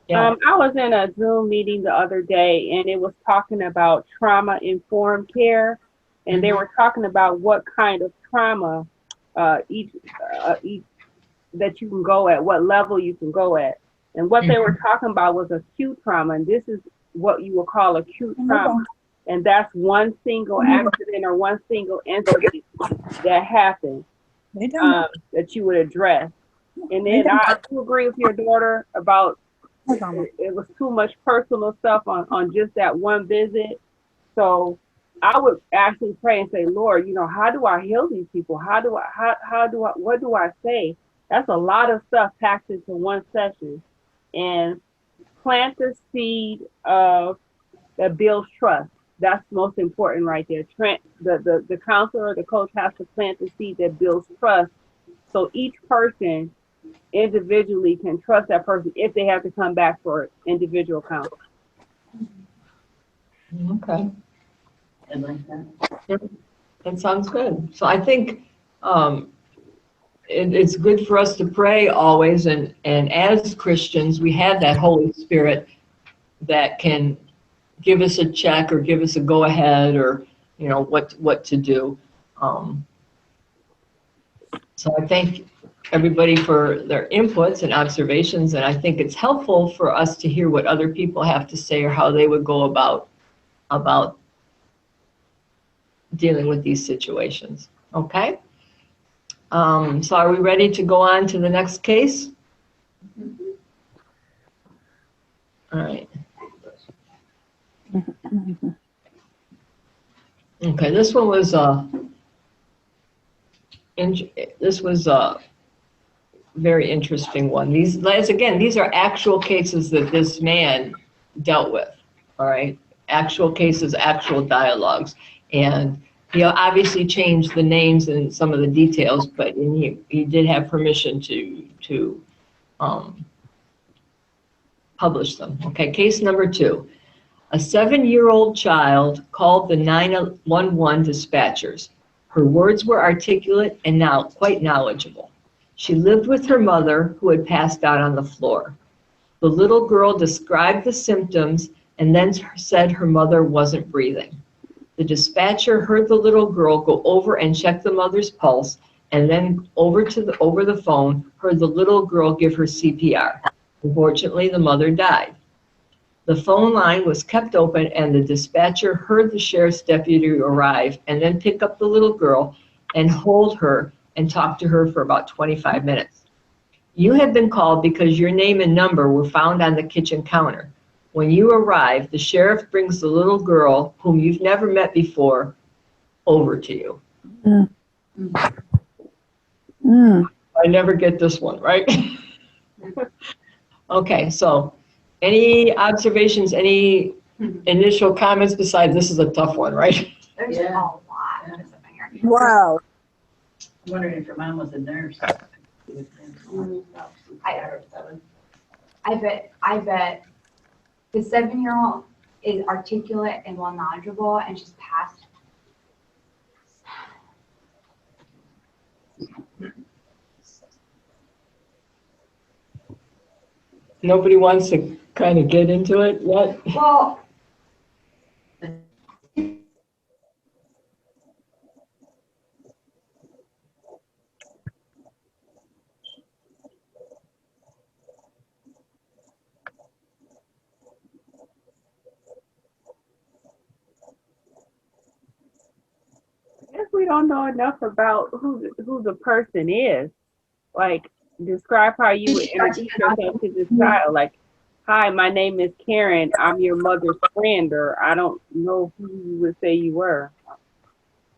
Yeah. I was in a Zoom meeting the other day, and it was talking about trauma-informed care, and they were talking about what kind of trauma each that you can go at, what level you can go at. And what they were talking about was acute trauma, and this is what you would call acute trauma. And that's one single accident or one single incident that happened that you would address. And then I do agree with your daughter about it was too much personal stuff on just that one visit. So I would actually pray and say, Lord, how do I heal these people? What do I say? That's a lot of stuff packed into one session. And plant the seed of that builds trust. That's most important right there. The counselor or the coach has to plant the seed that builds trust. So each person individually can trust that person if they have to come back for individual counseling. Okay. I like that. That sounds good. So I think it's good for us to pray always, and as Christians, we have that Holy Spirit that can give us a check or give us a go-ahead, or what to do. So I thank everybody for their inputs and observations, and I think it's helpful for us to hear what other people have to say or how they would go about dealing with these situations. Okay? So are we ready to go on to the next case? All right. Okay, this one was a very interesting one. These are actual cases that this man dealt with. All right, actual cases, actual dialogues, and he obviously changed the names and some of the details, but he did have permission to publish them. Okay, case number 2. A 7-year-old child called the 911 dispatchers. Her words were articulate and now quite knowledgeable. She lived with her mother, who had passed out on the floor. The little girl described the symptoms and then said her mother wasn't breathing. The dispatcher heard the little girl go over and check the mother's pulse, and then over the phone heard the little girl give her CPR. Unfortunately, the mother died. The phone line was kept open, and the dispatcher heard the sheriff's deputy arrive and then pick up the little girl and hold her and talk to her for about 25 minutes. You have been called because your name and number were found on the kitchen counter. When you arrive, the sheriff brings the little girl, whom you've never met before, over to you. I never get this one, right? Okay, so any observations, any initial comments besides this is a tough one, right? There's Yeah. a lot of stuff in here. Wow. I'm wondering if your mom was a nurse. I bet the 7-year-old is articulate and well knowledgeable, and she's passed. Nobody wants to kind of get into it yet? Well, I guess we don't know enough about who the person is. Like, describe how you would introduce yourself to this child. Like, hi, my name is Karen. I'm your mother's friend, or I don't know who you would say you were.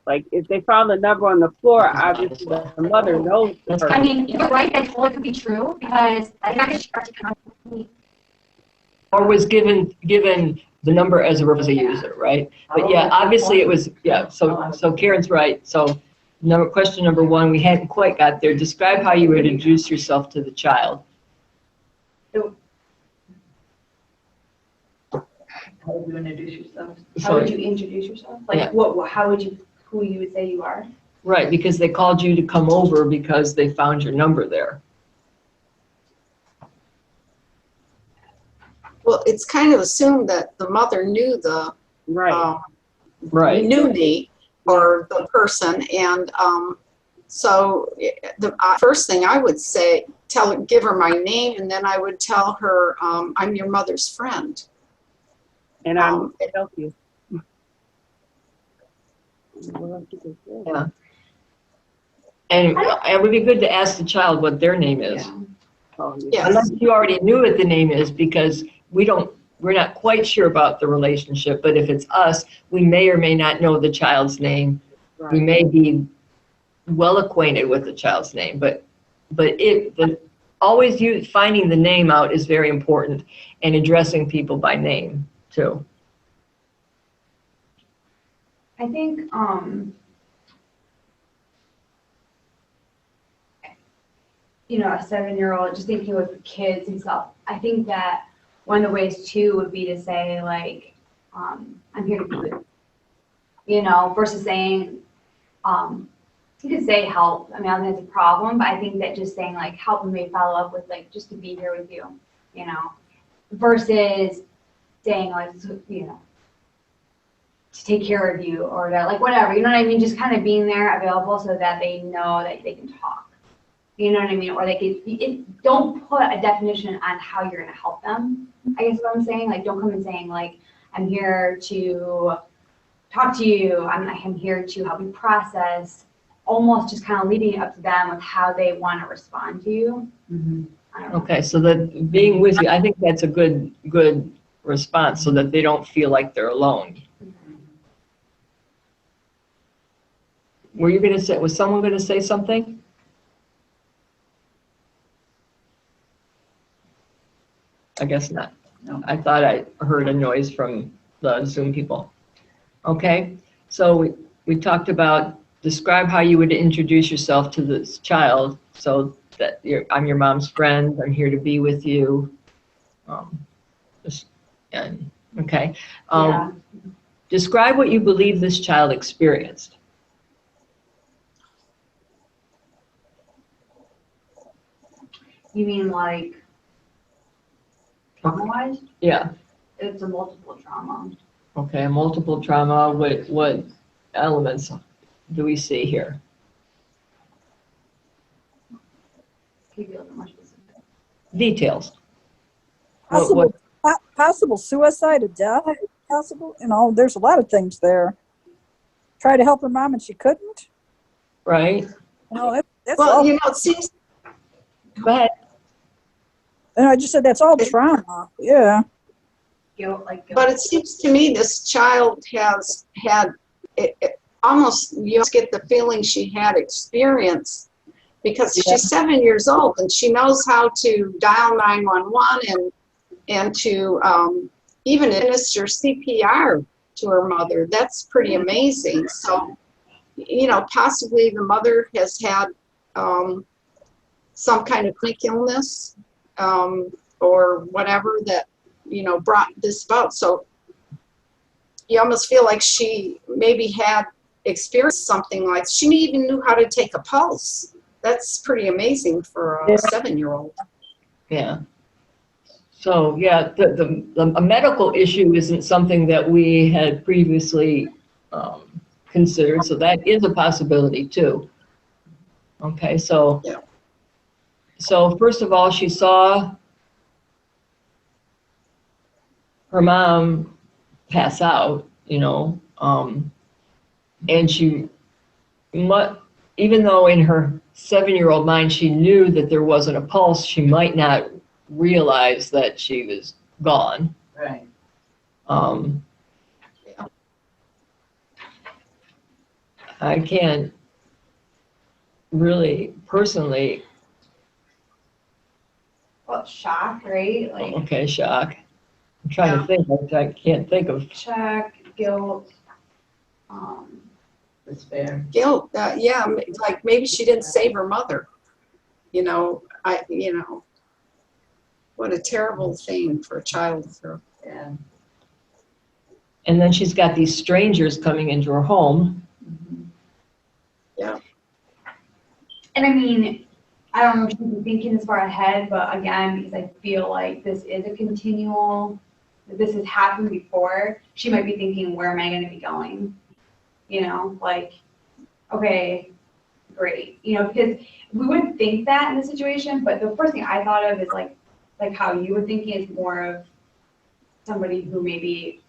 Like, if they found the number on the floor, obviously the mother knows the person. I mean, you're right, that totally could be true, because I think she started to contact me. Or was given the number as a user, right? But yeah, obviously it was, yeah, so Karen's right. So question number one, we hadn't quite got there. Describe how you would introduce yourself to the child. How would you introduce yourself? How would you introduce yourself? Like, Yeah. how would you, who you would say you are? Right, because they called you to come over because they found your number there. Well, it's kind of assumed that the mother knew the Right. Right. knew me or the person, and so the first thing I would say, give her my name, and then I would tell her I'm your mother's friend. And I'm to help you. Yeah. And it would be good to ask the child what their name is. Oh, yeah. Yes. Unless you already knew what the name is, because we're not quite sure about the relationship, but if it's us, we may or may not know the child's name. We Right. may be well acquainted with the child's name, but always finding the name out is very important, and addressing people by name too. I think, you know, a 7-year-old, just thinking with kids and stuff, I think that one of the ways too would be to say, like, I'm here to be with you, you know, versus saying, you could say help. I mean, I don't think it's a problem, but I think that just saying like help and maybe follow up with like just to be here with you, you know, versus saying like, you know, to take care of you or to like whatever, you know what I mean? Just kind of being there available so that they know that they can talk. You know what I mean? Or they can, don't put a definition on how you're going to help them. I guess what I'm saying, like, don't come in saying like, I'm here to talk to you. I'm here to help you process. Almost just kind of leaving it up to them with how they want to respond to you. Mm-hmm. I don't know. Okay, so that being with you, I think that's a good response, so that they don't feel like they're alone. Was someone going to say something? I guess not. No. I thought I heard a noise from the Zoom people. Okay, so we talked about describe how you would introduce yourself to this child, so that I'm your mom's friend, I'm here to be with you. Okay. Yeah. Describe what you believe this child experienced. You mean like trauma-wise? Yeah. It's a multiple trauma. Okay, multiple trauma. What elements do we see here? Can you be a little more specific? Details. Possible suicide or death, possible, you know, there's a lot of things there. Tried to help her mom and she couldn't. Right? You know, that's Well, all, you know, it seems, Go ahead. and I just said that's all trauma. Yeah. Guilt, like guilt. but it seems to me this child has had, almost, you get the feeling she had experience, because she's 7 years old and she knows how to dial 911 and to even administer CPR to her mother. That's pretty amazing. So, you know, possibly the mother has had some kind of chronic illness or whatever that, you know, brought this about. So you almost feel like she maybe had experienced something like, she even knew how to take a pulse. That's pretty amazing for a 7-year-old. Yeah. So, yeah, a medical issue isn't something that we had previously considered, so that is a possibility too. Okay, so, Yeah. so first of all, she saw her mom pass out, you know, and she, even though in her 7-year-old mind she knew that there wasn't a pulse, she might not realize that she was gone. Right. I can't really personally, Well, shock, right? Like okay, shock. I'm trying to think, I can't think of, shock, guilt, Despair. Guilt, yeah, like maybe she didn't save her mother. You know, what a terrible thing for a child to. Yeah. and then she's got these strangers coming into her home. Yeah. and I mean, I don't know if she's thinking this far ahead, but again, because I feel like this is a continual, this has happened before, she might be thinking, where am I gonna be going? You know, like, okay, great. You know, because we wouldn't think that in this situation, but the first thing I thought of is like how you were thinking is more of somebody who maybe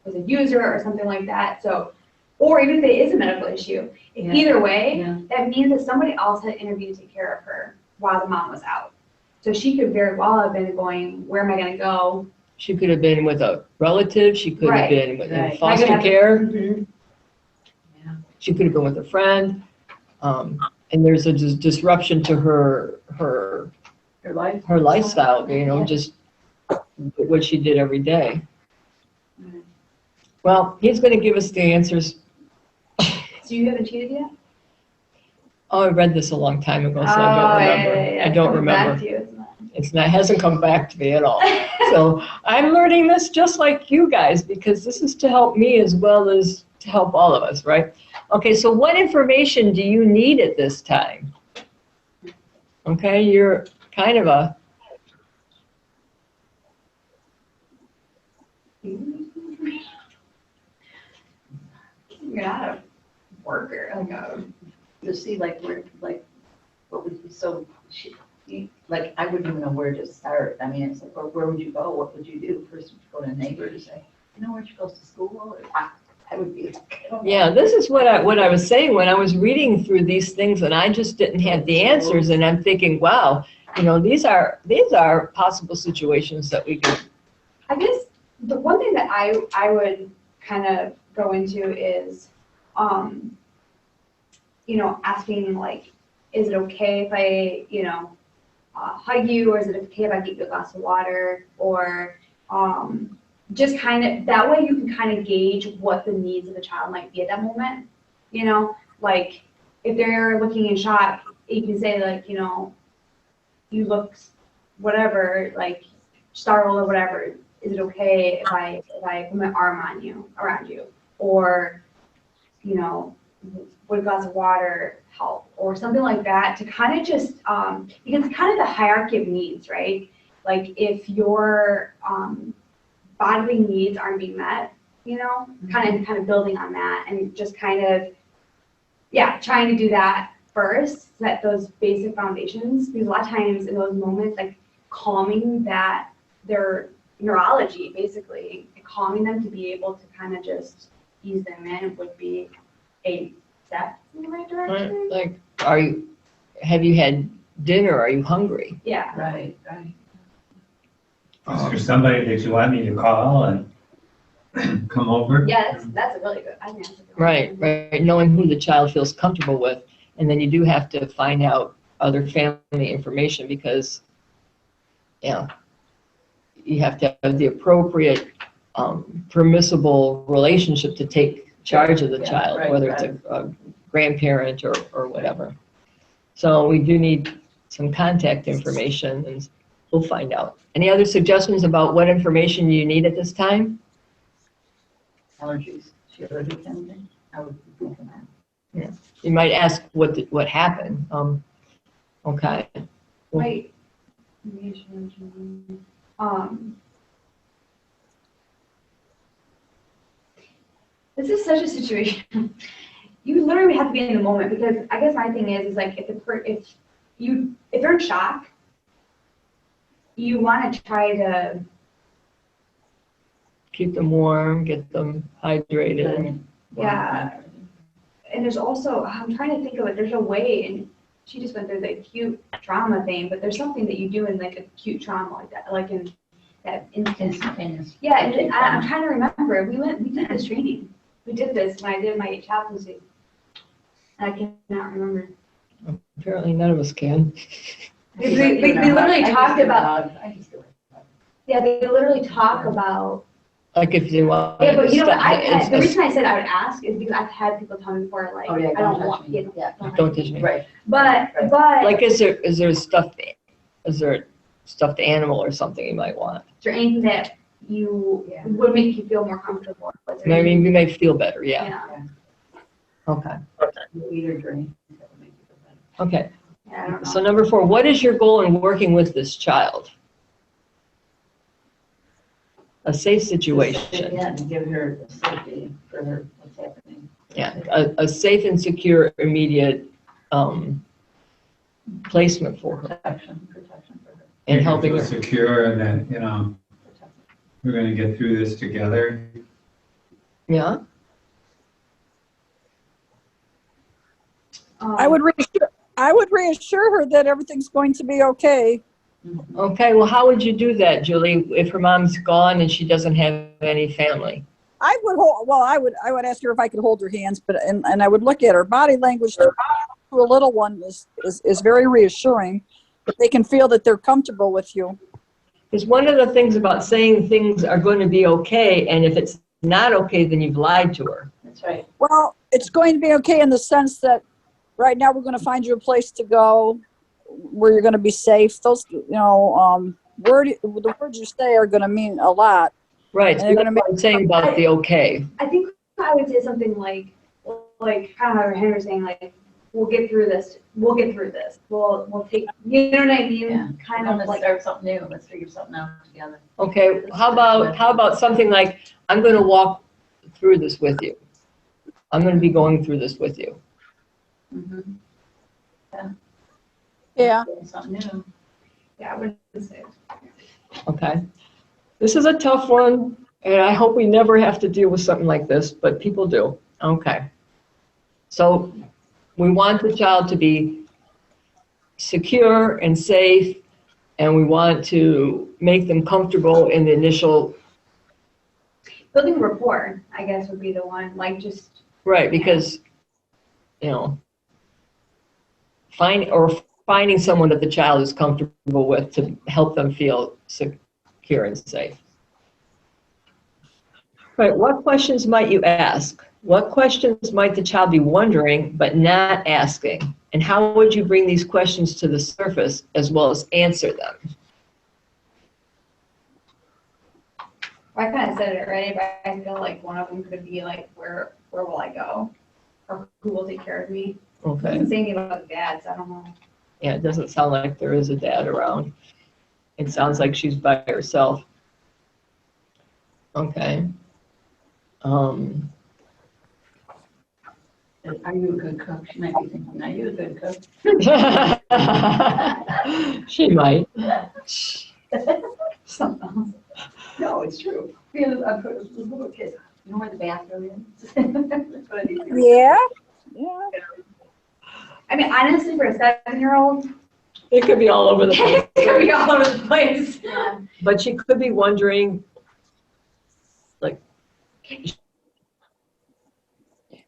was a user or something like that. So, or even if it is a medical issue, Yeah. either way, Yeah. that means that somebody else had intervened to take care of her while the mom was out. So she could very well have been going, where am I gonna go? She could have been with a relative, she could have Right, been in right. foster Not gonna have to- care, Mhm. she could have been with a friend. And there's a disruption to her Your life. lifestyle, you know, just what she did every day. Mhm. Well, he's going to give us the answers. So you haven't cheated yet? Oh, I read this a long time ago, so I don't Oh, remember. yeah. I don't Coming back remember. to you, isn't it? It's not, hasn't come back to me at all. So I'm learning this just like you guys, because this is to help me as well as to help all of us, right? Okay, so what information do you need at this time? Okay, you're kind of a, You're not a worker, like To see like where, like, what would be so, like, I wouldn't even know where to start. I mean, it's like, where would you go? What would you do? First, would you go to a neighbor to say, you know where she goes to school? Or I would be like, I don't know. yeah, this is what I was saying when I was reading through these things and I just didn't have the answers, and I'm thinking, wow, you know, these are possible situations that we could, I guess the one thing that I would kind of go into is, you know, asking like, is it okay if I, you know, hug you, or is it okay if I get you a glass of water, or just kind of, that way you can kind of gauge what the needs of the child might be at that moment. You know, like if they're looking in shock, you can say like, you know, you look whatever, like startled or whatever. Is it okay if I put my arm on you, around you, or, you know, would a glass of water help, or something like that, to kind of just because it's kind of the hierarchy of needs, right? Like if your bodily needs aren't being met, you know, kind of building on that, and just kind of, yeah, trying to do that first, set those basic foundations, because a lot of times in those moments, like calming that, their neurology, basically, and calming them to be able to kind of just ease them in would be a step in the right direction. like, have you had dinner? Are you hungry? Yeah. Right, right. Is there somebody that you want me to call and come over? Yeah, that's a really good, I think that's a good one. Right, knowing who the child feels comfortable with. And then you do have to find out other family information, because, you know, you have to have the appropriate permissible relationship to take charge of the Yeah, child, right, whether it's a grandparent or whatever. So we do need some contact information, and we'll find out. Any other suggestions about what information you need at this time? Allergies. She allergic to anything? I would be thinking that. You might ask what happened. Okay. Right. This is such a situation. You literally have to be in the moment, because I guess my thing is like if they're in shock, you want to try to Keep them warm, get them hydrated. Yeah. And there's also, I'm trying to think of it, there's a way, and she just went through the acute trauma thing, but there's something that you do in like acute trauma like that, like in that Instantaneous. Yeah, and I'm trying to remember, we did this training. We did this when I did my chaplaincy. I cannot remember. Apparently none of us can. We literally talked about, I just do it. yeah, they literally talk about, Like if you want. yeah, but you know what, stuff- the reason I said I would ask is because I've had people tell me before, like, Oh, yeah, I don't touch want, me. you know, Yeah. Don't touch me. Right. but, Like, is there a stuffed animal or something you might want? is there anything that would make you feel more comfortable? Was there I mean, anything- we may feel better, yeah. Okay, You eat or drink. That would make you feel better. okay. Yeah, I don't know. So number 4, what is your goal in working with this child? A safe situation. Yeah, and give her the safety for her, what's happening. Yeah, a safe and secure immediate placement for her Protection for her. and helping Feel her. secure and that, you know, we're gonna get through this together. Yeah, I would reassure her that everything's going to be okay. okay, well, how would you do that, Julie, if her mom's gone and she doesn't have any family? I would ask her if I could hold her hands, and I would look at her body language. To a little one is very reassuring, that they can feel that they're comfortable with you. Because one of the things about saying things are going to be okay, and if it's not okay, then you've lied to her. That's right. Well, it's going to be okay in the sense that right now we're going to find you a place to go where you're going to be safe. Those, the words you say are going to mean a lot. Right, And so they're that's gonna what I'm saying about the okay. I think I would say something like kind of how Henry was saying, like, we'll get through this. We'll take, you know what I mean? Yeah. Kind Let's of like, start something new. Let's figure something out together. Okay, how about something like, I'm going to walk through this with you. I'm going to be going through this with you. Mm-hmm. Yeah. Something new. yeah, I wouldn't say. Okay. This is a tough one, and I hope we never have to deal with something like this, but people do. Okay. So we want the child to be secure and safe, and we want to make them comfortable in the initial, Building rapport, I guess, would be the one, like just, right, because, you know, finding someone that the child is comfortable with to help them feel secure and safe. Right, what questions might you ask? What questions might the child be wondering but not asking? And how would you bring these questions to the surface as well as answer them? I kind of said it already, but I feel like one of them could be like, where will I go? Or who will take care of me? It Okay, doesn't say anything about the dads, I don't know. yeah, it doesn't sound like there is a dad around. It sounds like she's by herself. Okay. Are you a good cook? She might be thinking, are you a good cook? She might. Something else. No, it's true. I put a little kid, you know where the bathroom is? That's what I need to do. Yeah. Yeah. I mean, honestly, for a 7-year-old, It could be all over the place. it could be all over the place. But she could be wondering, like,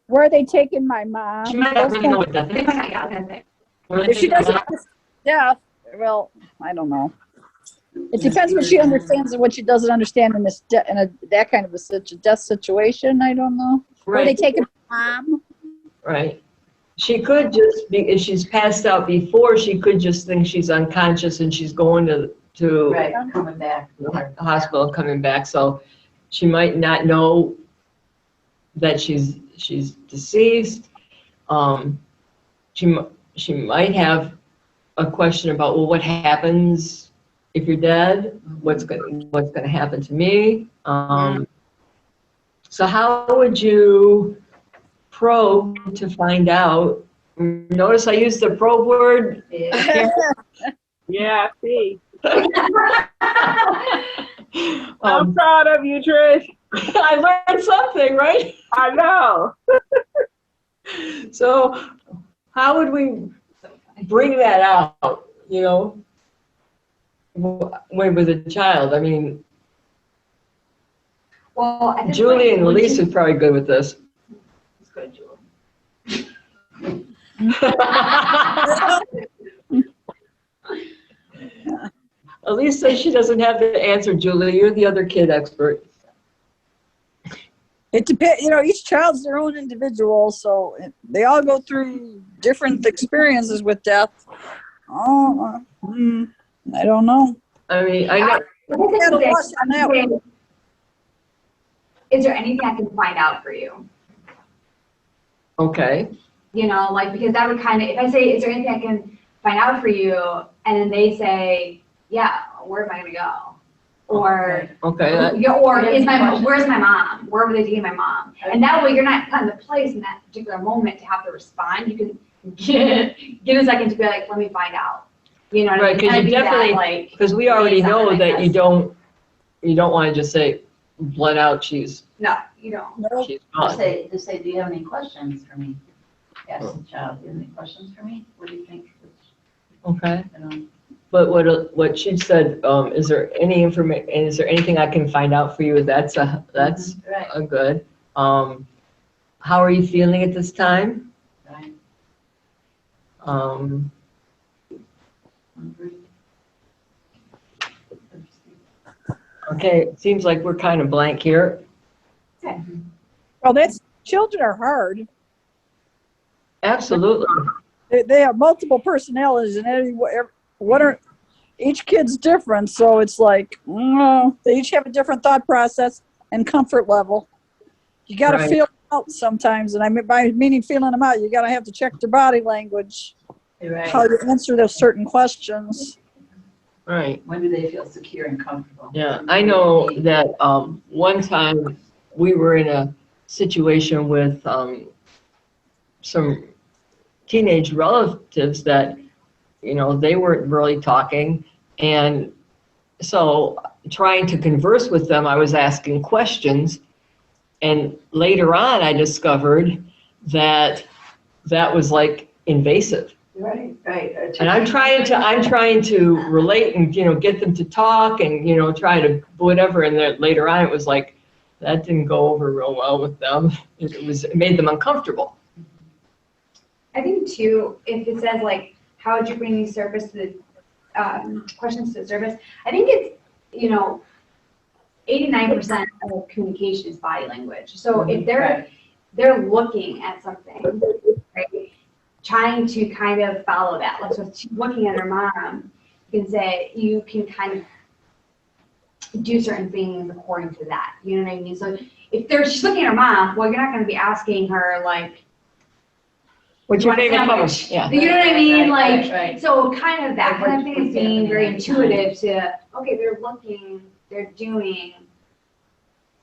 Where are they taking my mom? she might not really know what that They is. might not get authentic. If she doesn't understand, well, I don't know. It depends what she understands and what she doesn't understand in this that kind of a death situation. I don't know. Where are they Right, taking mom? right. She could just be, if she's passed out before, she could just think she's unconscious and she's going to Right, coming back. the hospital and coming back. So she might not know that she's deceased. She might have a question about, well, what happens if you're dead, what's gonna happen to me? So how would you probe to find out? Notice I used the probe word. Yeah. Yeah, see. I'm Um, proud of you, Trish. I learned something, right? I know. So how would we bring that out, you know, when with a child? I mean, Well, at this Julie point, and would Elise you- is probably good with this. It's good, Julie. Elise says she doesn't have the answer, Julie. You're the other kid expert. It depends, each child's their own individual, so they all go through different experiences with death. I don't know. I mean, I know. Had a loss on that one. Is there anything I can find out for you? Okay. Because that would kind of, if I say, is there anything I can find out for you? And then they say, yeah, where am I going to go? Or, Okay. where's my mom? Where were they taking my mom? And that way you're not put in the place in that particular moment to have to respond. You can give a second to be like, let me find out. You know what Right, I mean? because you definitely, because we already know that you don't want to just say, blurt out, she's No, you don't. No. gone. Just say, do you have any questions for me? Ask the child, do you have any questions for me? What do you think? Okay. You know, But what she said, is there any information, is there anything I can find out for you? That's right. a good. How are you feeling at this time? Right. Um, Hungry. okay, it seems like we're kind of blank here. Well, children are hard. Absolutely. They have multiple personalities, and each kid's different. So it's like, they each have a different thought process and comfort level. You got to Right. feel them out sometimes, and I mean by meaning feeling them out, you got to have to check their body language, Right. how you answer those certain questions. Right. When do they feel secure and comfortable? Yeah, I know that one time we were in a situation with some teenage relatives that, they weren't really talking. And so trying to converse with them, I was asking questions. And later on, I discovered that was like invasive. Right. And I'm trying to relate and, get them to talk and, try to whatever. And then later on, it was like, that didn't go over real well with them. It made them uncomfortable. I think too, if it says like, how would you bring these questions to the service? I think it's, 89% of communication is body language. So if they're looking at something, right, trying to kind of follow that. Like, so if she's looking at her mom, you can kind of do certain things according to that. You know what I mean? So if she's looking at her mom, well, you're not going to be asking her like, What's your favorite color? sandwich? Yeah. You know what I mean? Right. So kind of that kind of thing is being very Yeah. intuitive to, okay, they're looking, they're doing,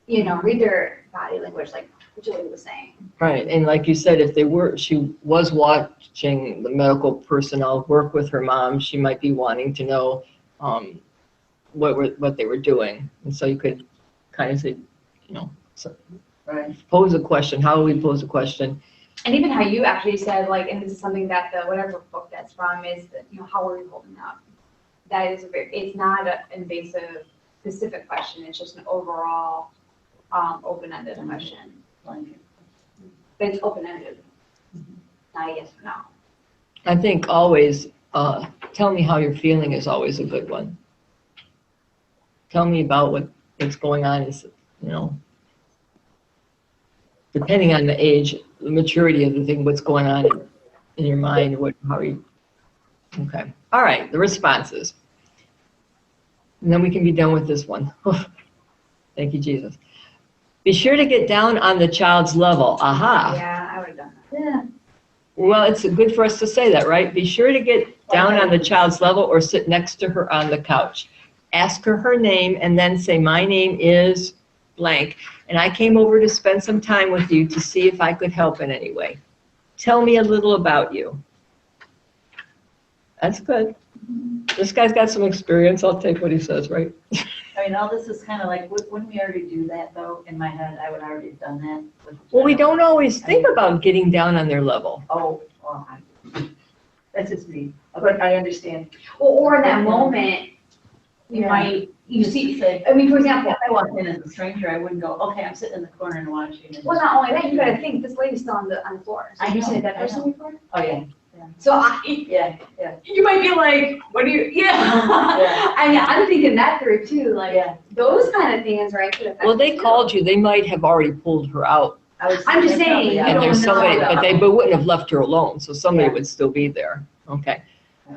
read their body language, like Julie was saying. Right, and like you said, if she was watching the medical personnel work with her mom, she might be wanting to know what they were doing. And so you could kind of say, Right. pose a question. How do we pose a question? And even how you actually said, like, and this is something that whatever book that's from is, how are you holding up? That is it's not an invasive, specific question. It's just an overall, open-ended question. Blanket. But it's open-ended, not a yes or no. I think always, tell me how you're feeling is always a good one. Tell me about what's going on is, depending on the age, the maturity of the thing, what's going on in your mind, okay. All right, the responses. And then we can be done with this one. Thank you, Jesus. Be sure to get down on the child's level. Aha. Yeah, I would have done that. Yeah. Well, it's good for us to say that, right? Be sure to get down on the child's level or sit next to her on the couch. ask her name, and then say, my name is blank, and I came over to spend some time with you to see if I could help in any way. Tell me a little about you. That's good. This guy's got some experience. I'll take what he says, right? I mean, all this is kind of like, wouldn't we already do that though? In my head, I would already have done that. Well, we don't always think about getting down on their level. Oh, well, that's just me, but I understand. Or in that moment, you Yeah. might, you see, Say, I mean, for example, if I walked in as a stranger, I wouldn't go, okay, I'm sitting in the corner and watching. well, not only that, you gotta think, this lady's still on the floor. So I you know, said that I person know. before? Oh, yeah, So yeah. you might be like, what do you, yeah. Yeah. I mean, I'm thinking that through too, like, Yeah. those kind of things, right? could affect Well, they you. called you. They might have already pulled her out, I'm just saying, you and don't there's somebody, know. but they wouldn't have left her alone, so somebody Yeah. would still be there. Okay. Yeah.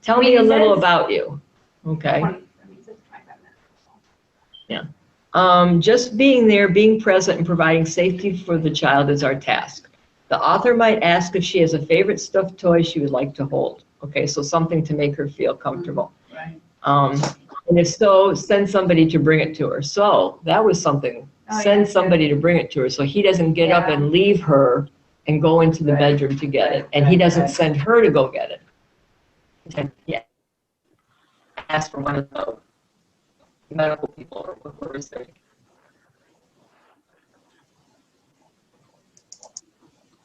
Tell I mean, me a it little says- about you. Okay. 20, I mean, it says 25 minutes. Just being there, being present, and providing safety for the child is our task. The author might ask if she has a favorite stuffed toy she would like to hold. Okay, so something to make her feel comfortable. Right. And if so, send somebody to bring it to her. So that was something. Oh, Send yeah, somebody to bring it to her, so he doesn't get up Yeah. and leave her and go into the Right. bedroom to get it, and he Right, doesn't right. send her to go get it. Yeah. Ask for one of the medical people or whoever is there.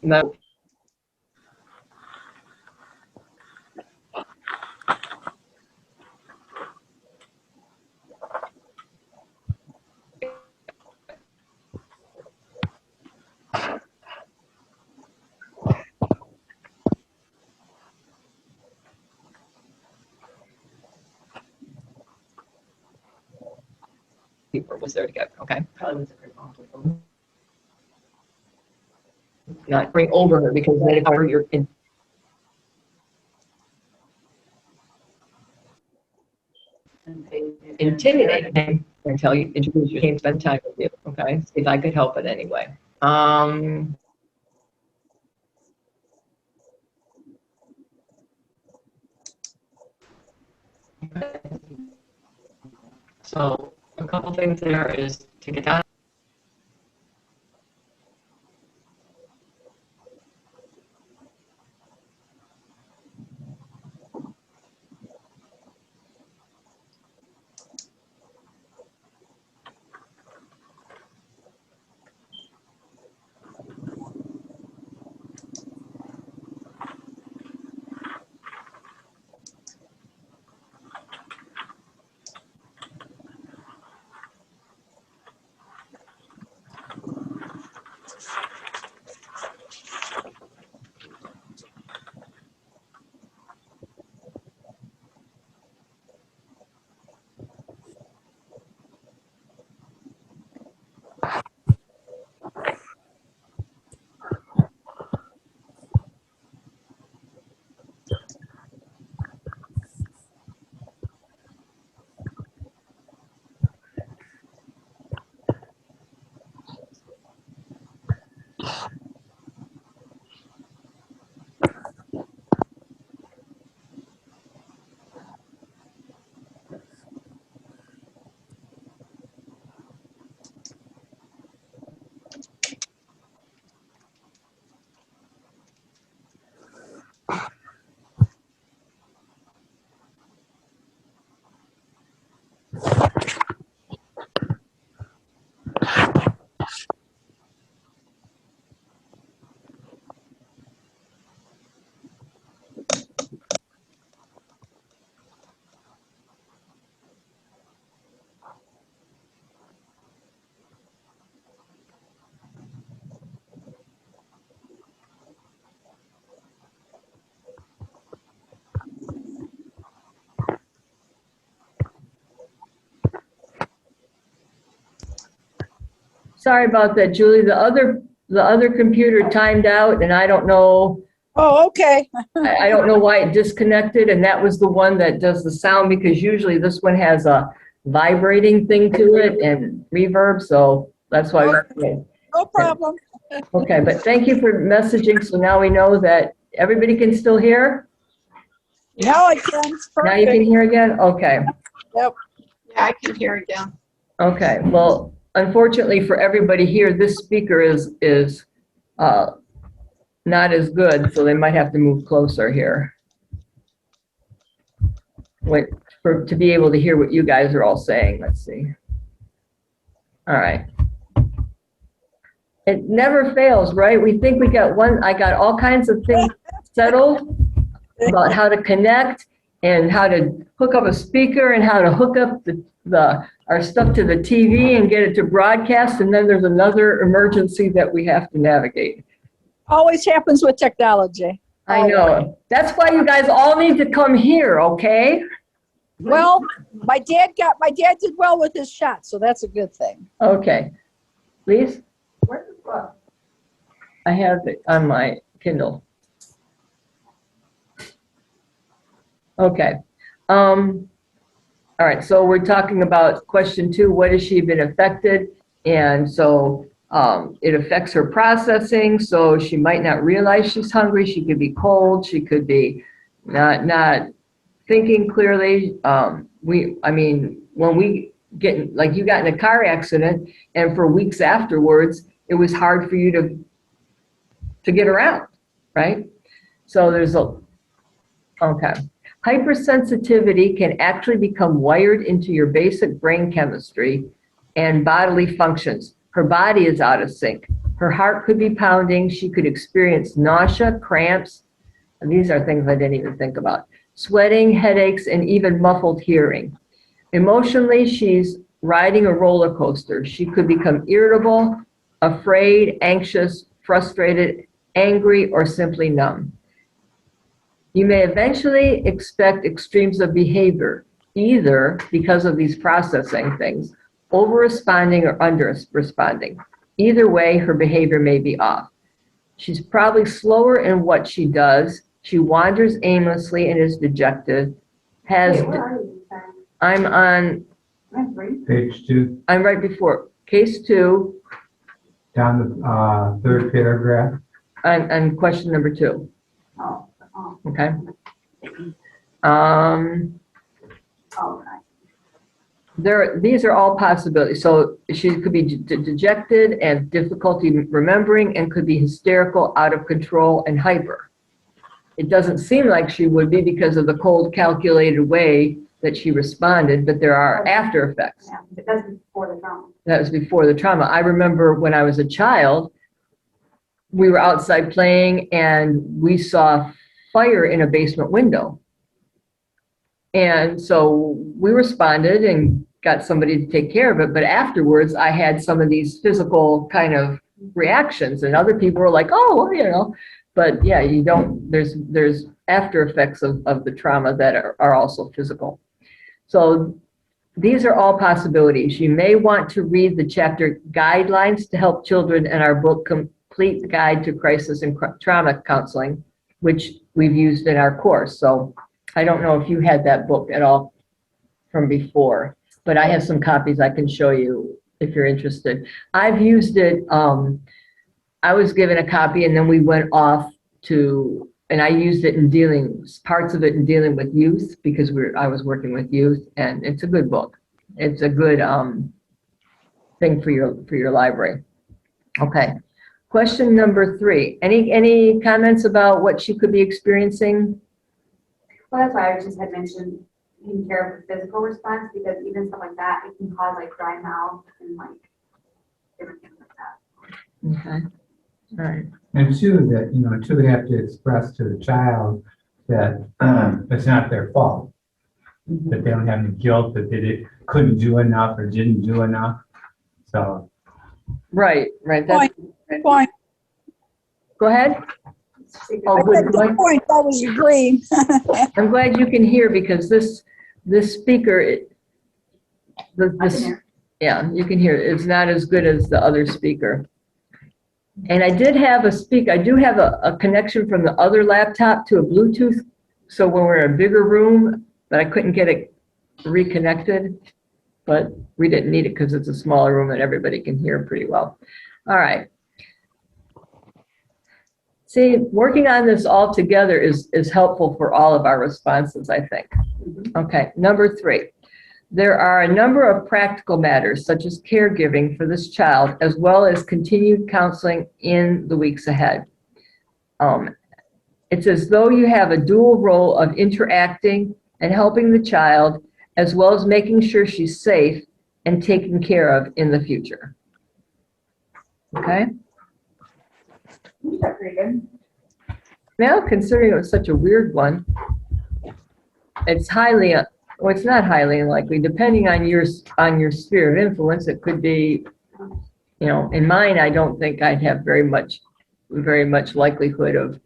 No. People was there to get, okay? Probably was a great moment. Not bring over her, because then if you're intimidating him until you introduce you, came spend time with you, okay? See if I could help it anyway. So a couple things there is to get down. Sorry about that, Julie. The other computer timed out, and I don't know. Oh, okay. I don't know why it disconnected, and that was the one that does the sound, because usually this one has a vibrating thing to it and reverb, so that's why. No problem. Okay, but thank you for messaging, so now we know that everybody can still hear? Now I can. It's Now you can perfect. hear again? Okay. Yep. Yeah, I can hear again. Okay, well, unfortunately for everybody here, this speaker is not as good, so they might have to move closer here. Wait, to be able to hear what you guys are all saying. Let's see. All right. It never fails, right? We think we got one. I got all kinds of things settled about how to connect and how to hook up a speaker and how to hook up our stuff to the TV and get it to broadcast. And then there's another emergency that we have to navigate. Always happens with technology. I know. That's why you guys all need to come here, okay? Well, my dad did well with his shot, so that's a good thing. Okay. Please? Where's the book? I have it on my Kindle. Okay. All right, so we're talking about question 2, what has she been affected? And so it affects her processing, so she might not realize she's hungry. She could be cold. She could be not thinking clearly. When we get, like you got in a car accident and for weeks afterwards, it was hard for you to get around, right? So okay. Hypersensitivity can actually become wired into your basic brain chemistry and bodily functions. Her body is out of sync. Her heart could be pounding. She could experience nausea, cramps. And these are things I didn't even think about. Sweating, headaches, and even muffled hearing. Emotionally, she's riding a roller coaster. She could become irritable, afraid, anxious, frustrated, angry, or simply numb. You may eventually expect extremes of behavior, either because of these processing things, over-responding or under-responding. Either way, her behavior may be off. She's probably slower in what she does. She wanders aimlessly and is dejected. Wait, where are you? Sorry. I'm on, Page 2, I'm right before, case 2, down the third paragraph. on question number 2. Oh, Okay. These are all possibilities. So she could be dejected and difficulty remembering and could be hysterical, out of control, and hyper. It doesn't seem like she would be because of the cold, calculated way that she responded, but there are after effects. yeah, but that's before the trauma. That was before the trauma. I remember when I was a child, we were outside playing and we saw fire in a basement window. And so we responded and got somebody to take care of it. But afterwards, I had some of these physical kind of reactions, and other people were like, oh, well, you know. But yeah, you don't, there's after effects of the trauma that are also physical. So these are all possibilities. You may want to read the chapter Guidelines to Help Children in our book, Complete Guide to Crisis and Trauma Counseling, which we've used in our course. So I don't know if you had that book at all from before, but I have some copies I can show you if you're interested. I've used it, I was given a copy and then we went off to, and I used it in parts of it in dealing with youth because I was working with youth, and it's a good book. It's a good thing for your library. Okay. Question number 3. Any comments about what she could be experiencing? Well, that's why I just had mentioned taking care of the physical response, because even stuff like that, it can cause like dry mouth and like different things like that. Okay. All right. And two, that, we have to express to the child that it's not their fault, that they don't have any guilt, that they couldn't do enough or didn't do enough. So. Right. That's, Point. go ahead. Oh, I good. said good point. I was agreeing. I'm glad you can hear because this speaker, yeah, you can hear it. It's not as good as the other speaker. And I do have a connection from the other laptop to a Bluetooth. So when we're in a bigger room, but I couldn't get it reconnected, but we didn't need it because it's a smaller room and everybody can hear pretty well. All right. See, working on this all together is helpful for all of our responses, I think. Okay, number 3. There are a number of practical matters, such as caregiving for this child, as well as continued counseling in the weeks ahead. It's as though you have a dual role of interacting and helping the child, as well as making sure she's safe and taken care of in the future. Okay? That's pretty good. Now, considering it was such a weird one, it's highly, well, it's not highly unlikely, depending on your sphere of influence. It could be, you know, in mine, I don't think I'd have very much likelihood of,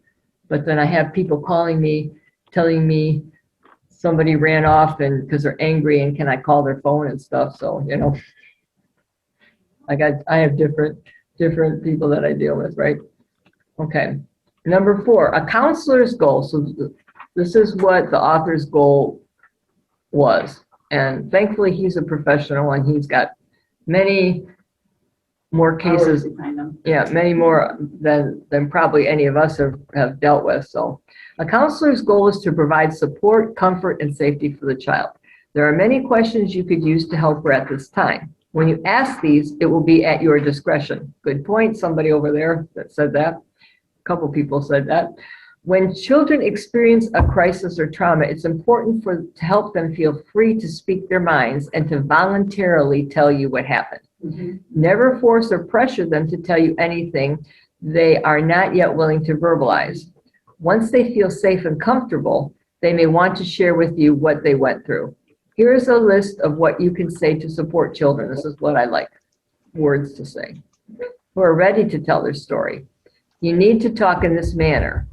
but then I have people calling me, telling me somebody ran off and because they're angry and can I call their phone and stuff. So, you know, I have different people that I deal with, right? Okay. Number 4, a counselor's goal. So this is what the author's goal was. And thankfully he's a professional and he's got many more cases, yeah, many more than probably any of us have dealt with. So a counselor's goal is to provide support, comfort, and safety for the child. There are many questions you could use to help her at this time. When you ask these, it will be at your discretion. Good point. Somebody over there that said that. A couple people said that. When children experience a crisis or trauma, it's important to help them feel free to speak their minds and to voluntarily tell you what happened. Mm-hmm. Never force or pressure them to tell you anything they are not yet willing to verbalize. Once they feel safe and comfortable, they may want to share with you what they went through. Here is a list of what you can say to support children. This is what I like, words to say, who are ready to tell their story. You need to talk in this manner.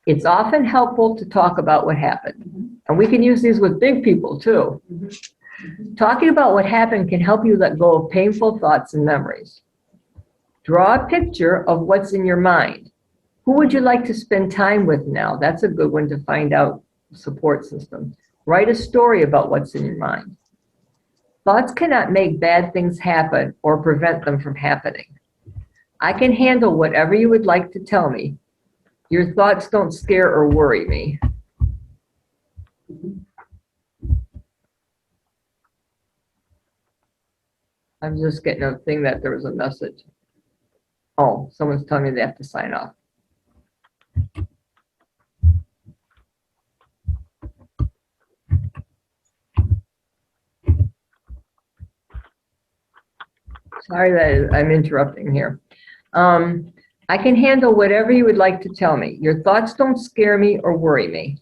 It's often helpful to talk about what happened. And we can use these with big people too. Talking about what happened can help you let go of painful thoughts and memories. Draw a picture of what's in your mind. Who would you like to spend time with now? That's a good one to find out support system. Write a story about what's in your mind. Thoughts cannot make bad things happen or prevent them from happening. I can handle whatever you would like to tell me. Your thoughts don't scare or worry me. I'm just getting a thing that there was a message. Oh, someone's telling me they have to sign off. Sorry that I'm interrupting here. I can handle whatever you would like to tell me. Your thoughts don't scare me or worry me.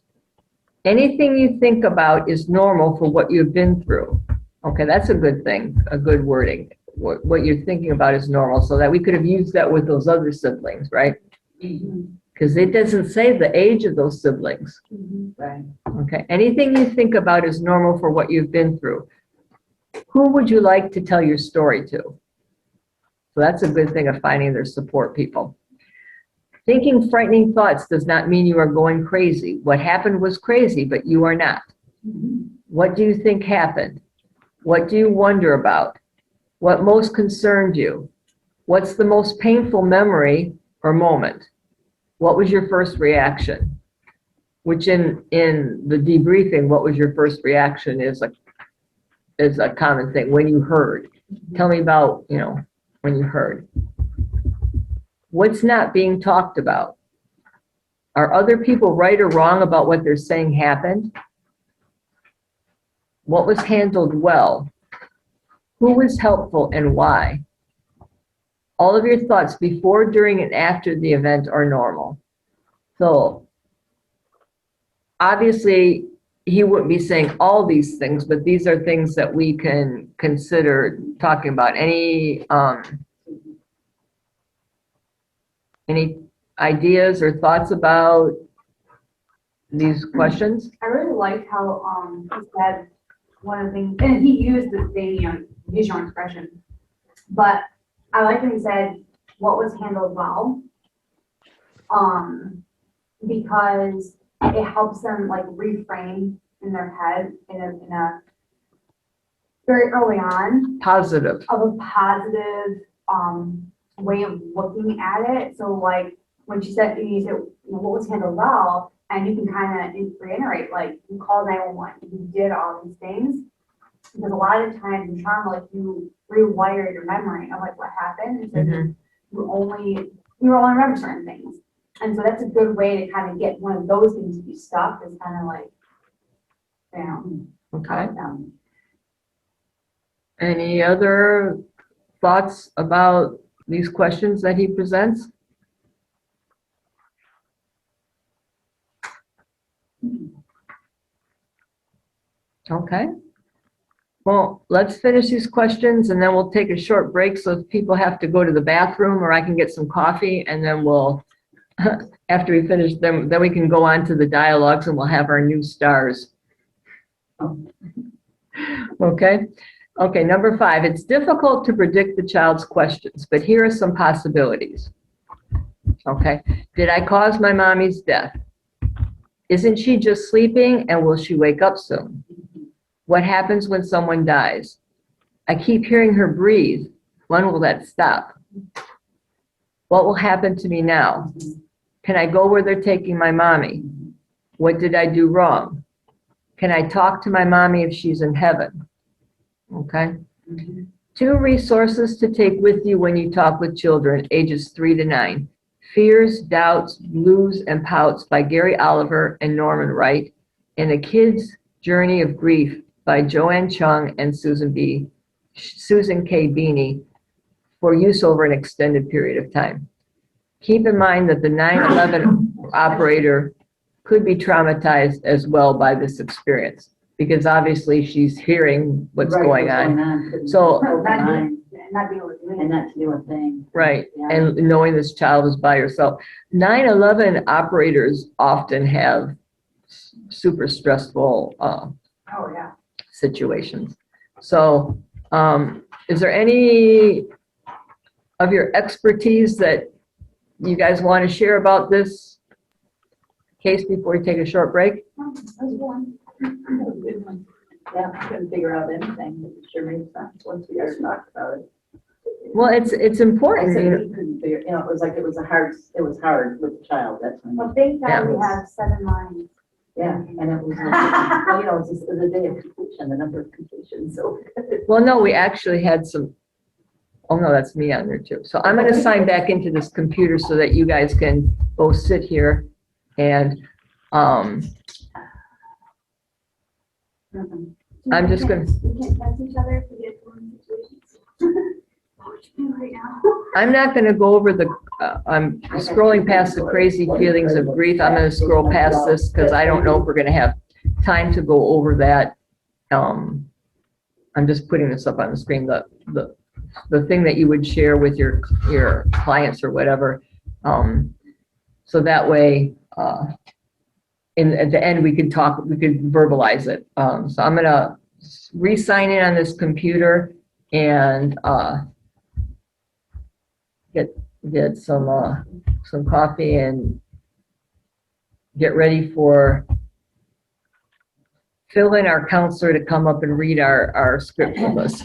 Anything you think about is normal for what you've been through. Okay, that's a good thing, a good wording. What you're thinking about is normal, so that we could have used that with those other siblings, right? Because it doesn't say the age of those siblings. Right. Okay, anything you think about is normal for what you've been through. Who would you like to tell your story to? So that's a good thing of finding their support people. Thinking frightening thoughts does not mean you are going crazy. What happened was crazy, but you are not. What do you think happened? What do you wonder about? What most concerned you? What's the most painful memory or moment? What was your first reaction? Which in the debriefing, what was your first reaction is a common thing. When you heard. Tell me about, when you heard. What's not being talked about? Are other people right or wrong about what they're saying happened? What was handled well? Who was helpful and why? All of your thoughts before, during, and after the event are normal. So obviously he wouldn't be saying all these things, but these are things that we can consider talking about. Any ideas or thoughts about these questions? I really liked how he said one of the things, and he used the thing, use your own expression. But I like when he said what was handled well, because it helps them like reframe in their head in a very early on Positive. of a positive way of looking at it. So like when she said, what was handled well, and you can kind of reiterate, like you called 911, you did all these things. Because a lot of times in trauma, like you rewire your memory of like what happened. And so Mhm. you only remember certain things. And so that's a good way to kind of get one of those things to be stuck is kind of like, you know, Okay. them. Any other thoughts about these questions that he presents? Okay. Well, let's finish these questions and then we'll take a short break so if people have to go to the bathroom or I can get some coffee and then we'll, after we finish them, then we can go on to the dialogues and we'll have our new stars. Okay. Okay, number 5, it's difficult to predict the child's questions, but here are some possibilities. Okay, did I cause my mommy's death? Isn't she just sleeping and will she wake up soon? What happens when someone dies? I keep hearing her breathe. When will that stop? What will happen to me now? Can I go where they're taking my mommy? What did I do wrong? Can I talk to my mommy if she's in heaven? Okay. 2 resources to take with you when you talk with children, ages 3 to 9. Fears, Doubts, Blues, and Pouts by Gary Oliver and Norman Wright, and A Kid's Journey of Grief by Joanne Chung and Susan K. Beanie for use over an extended period of time. Keep in mind that the 9/11 operator could be traumatized as well by this experience because obviously she's hearing what's going on. So, Not deal with it. And not to do a thing. right, Yeah. and knowing this child is by herself. 9/11 operators often have super stressful Oh, yeah. situations. So, is there any of your expertise that you guys want to share about this case before we take a short break? Yeah, I couldn't figure out anything, but it sure made sense once we started talking about it. Well, it's I important. said You know, we couldn't figure, it was like, it was hard with the child, that's when. Well, thank Yeah. God we have 7 lines. Yeah, and it was, well, it's just the day of completion, the number of completions, so. well, no, we actually had some, oh no, that's me on there too. So I'm going to sign back into this computer so that you guys can both sit here and, I'm just gonna- We can't text each other if we get to one situations. What would you do right now? I'm not going to go over the, I'm scrolling past the crazy feelings of grief. I'm going to scroll past this because I don't know if we're going to have time to go over that. I'm just putting this up on the screen, the thing that you would share with your clients or whatever. So that way, at the end, we could verbalize it. So I'm going to re-sign in on this computer and get some coffee and get ready for Phil and our counselor to come up and read our script with us.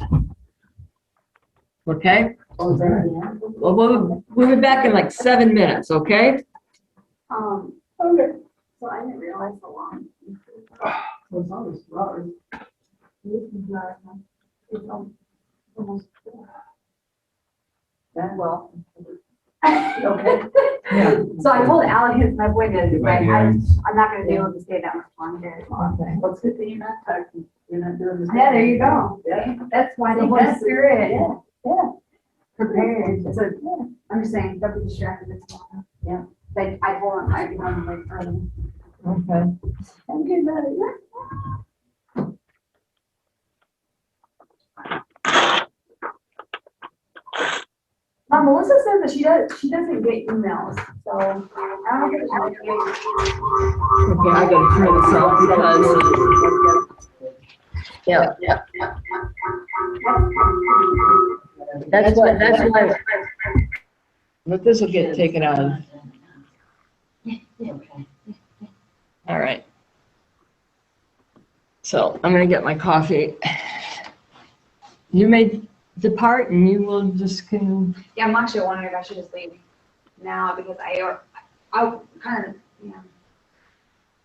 Okay? Oh, is that the end? Well, we'll be back in like 7 minutes, okay? Okay. So I didn't realize how long. It's always rubber. It's almost. That well. Okay. Yeah. So I told Alex, my boyfriend, Right, like, yeah. I'm not gonna be able to stay that much longer. Okay, well, it's good that you're not talking, you're not doing this. Yeah, there you go. Yeah. That's why the Holy That's- Spirit Yeah. prepared. So I'm just saying, don't be distracted this morning. Yeah. Like I told him I'd be home like early. Okay. I'm getting out of here. Melissa says that she doesn't get emails, so I don't know if it's Okay, I gotta turn this off because, yeah, that's why. But this will get taken out. Okay. All right. So I'm gonna get my coffee. You may depart and you will just can. Yeah, I'm actually wondering if I should just leave now because I kind of,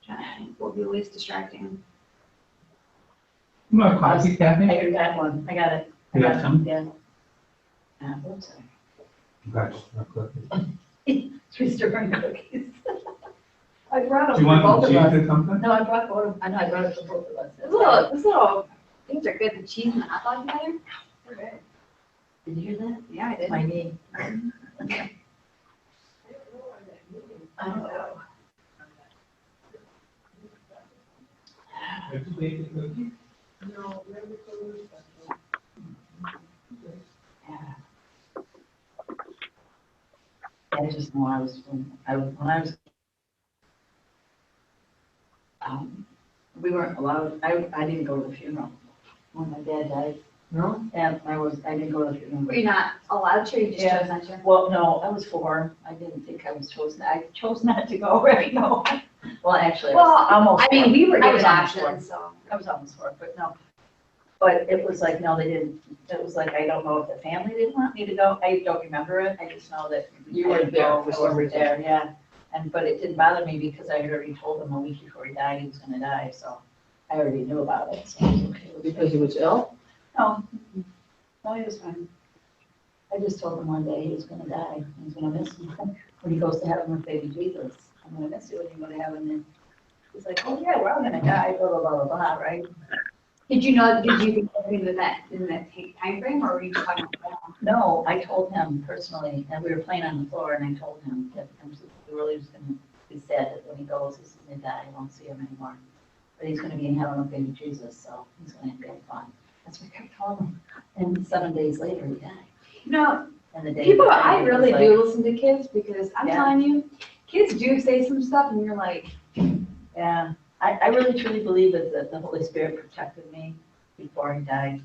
trying to think what will be least distracting. You want a coffee, Kathy? I got one, I got it. I You got got it, some? Yeah. Oops, Gosh, no cookies. sorry. Three stirring cookies. I brought Do them you for want both some of us. cheese or something? No, I brought both, I know, I brought it for both of us. Those little things are good. The cheese and the hot dog together. They're good. Did you hear that? Yeah, I did. My knee. I know. Would you like a cookie? I just know I was, when I was, we weren't allowed, I didn't go to the funeral when my dad died. No? And I didn't go to the funeral. Were you not allowed to? Or you just Yeah. chose not to? Well, no, I was 4. I didn't think I was chosen. I chose not to go, right? No. Well, actually, I was Well, almost. I mean, 4. we were I was given almost 4. options, so. I was almost 4, but no. But it was like, no, they didn't. It was like, I don't know if the family didn't want me to go. I don't remember it. I just know that. You weren't there for I some wasn't reason. there, yeah. But it didn't bother me because I had already told him a week before he died he was gonna die, so I already knew about it, so it was okay. Because he was ill? No, no, he was fine. I just told him one day he was gonna die, he was gonna miss me. When he goes to heaven with baby Jesus, I'm gonna miss you when you go to heaven. And he's like, oh yeah, we're all gonna die, blah, blah, blah, blah, blah, right? Did you think in that time frame, or were you talking about? No, I told him personally, and we were playing on the floor, and I told him that I'm really just gonna be sad that when he goes, he's gonna die, I won't see him anymore. But he's gonna be in heaven with baby Jesus, so he's gonna have great fun. That's what I kept telling him. And 7 days later, he died. No, And the day people, he died, I it really was do listen to kids because I'm Yeah. telling you, kids do say some stuff and you're like, Yeah, I really truly believe that the Holy Spirit protected me before he died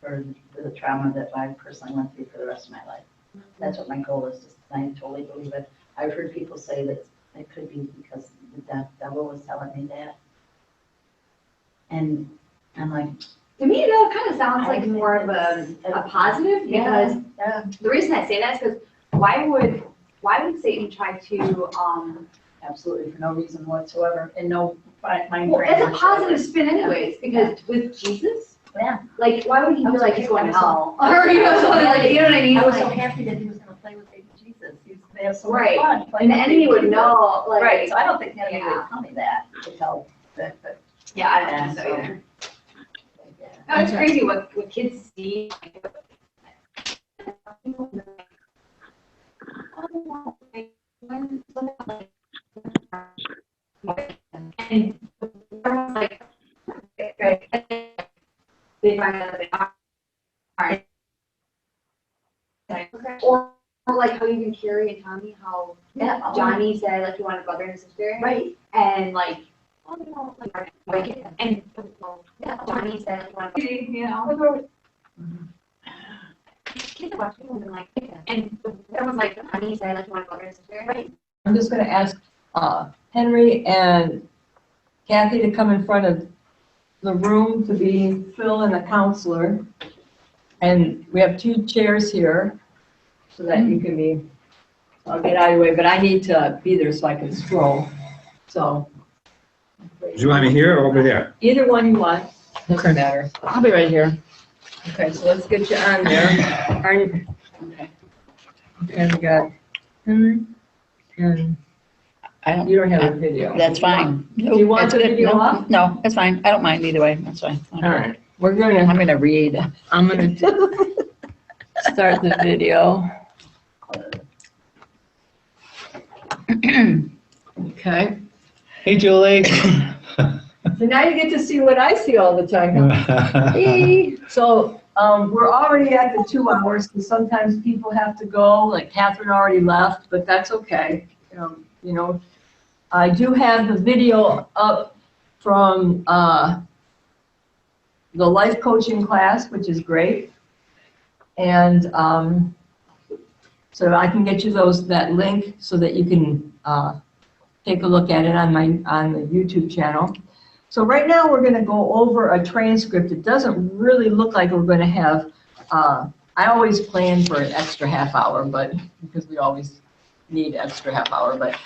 for the trauma that I personally went through for the rest of my life. That's what my goal is, I totally believe it. I've heard people say that it could be because the devil was telling me that. And I'm like, to me, that kind of sounds I like think more of a positive because yeah, the reason I say that is because why would Satan try to, absolutely, for no reason whatsoever, and no mind well, frame it's a whatsoever. positive spin anyways, because with Jesus, Yeah. like, why would he I feel was like so he's going to happy. hell? Or, you know, something like, you know what I mean? I was so Like, happy that he was gonna play with baby Jesus. He was gonna have so much Right. fun. and playing the with enemy baby would Jesus. know, like. Right, so I don't think the enemy Yeah. would tell me that to tell that, but. Yeah, I don't think so either. Yeah. No, it's crazy what kids see. And everyone's like, they find out they aren't. Or like how even Carrie and Tommy, how Yeah. Johnny said like he wanted a brother and a sister. Right. And like, and Johnny said, you know, kids are watching and like, and everyone's like, Johnny said, like, you want to go to his sister, right? I'm just gonna ask Henry and Kathy to come in front of the room to be Phil and the counselor. And we have 2 chairs here so that you can be, I'll get out of your way, but I need to be there so I can scroll. So Do you want me here or over there? either one you want, doesn't matter. I'll be right here. Okay, so let's get you on there. Okay, we got Henry and I don't, you don't have a video. that's fine. Do you want That's the good. video No, up? No, that's fine. I don't mind either way. That's fine. All right, we're I'm gonna, gonna read. I'm gonna start the video. Okay, Hey, Julie. so now you get to see what I see all the time. Hey. So, we're already at the 2 hours, because sometimes people have to go, like Catherine already left, but that's okay. You know, I do have the video up from, the life coaching class, which is great. And, so I can get you that link so that you can, take a look at it on the YouTube channel. So right now, we're gonna go over a transcript. It doesn't really look like we're gonna have, I always plan for an extra half hour, but, because we always need extra half hour, but,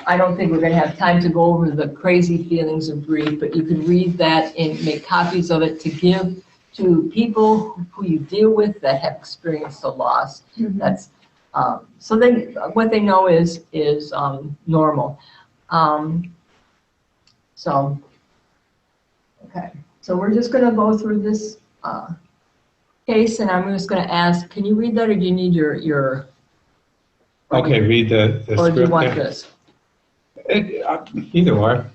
I don't think we're going to have time to go over the crazy feelings of grief, but you can read that and make copies of it to give to people who you deal with that have experienced a loss. That's so they what they know is normal. So okay, so we're just going to go through this case, and I'm just going to ask, can you read that, or do you need your Okay, read the or script. do you want there. this? Either or.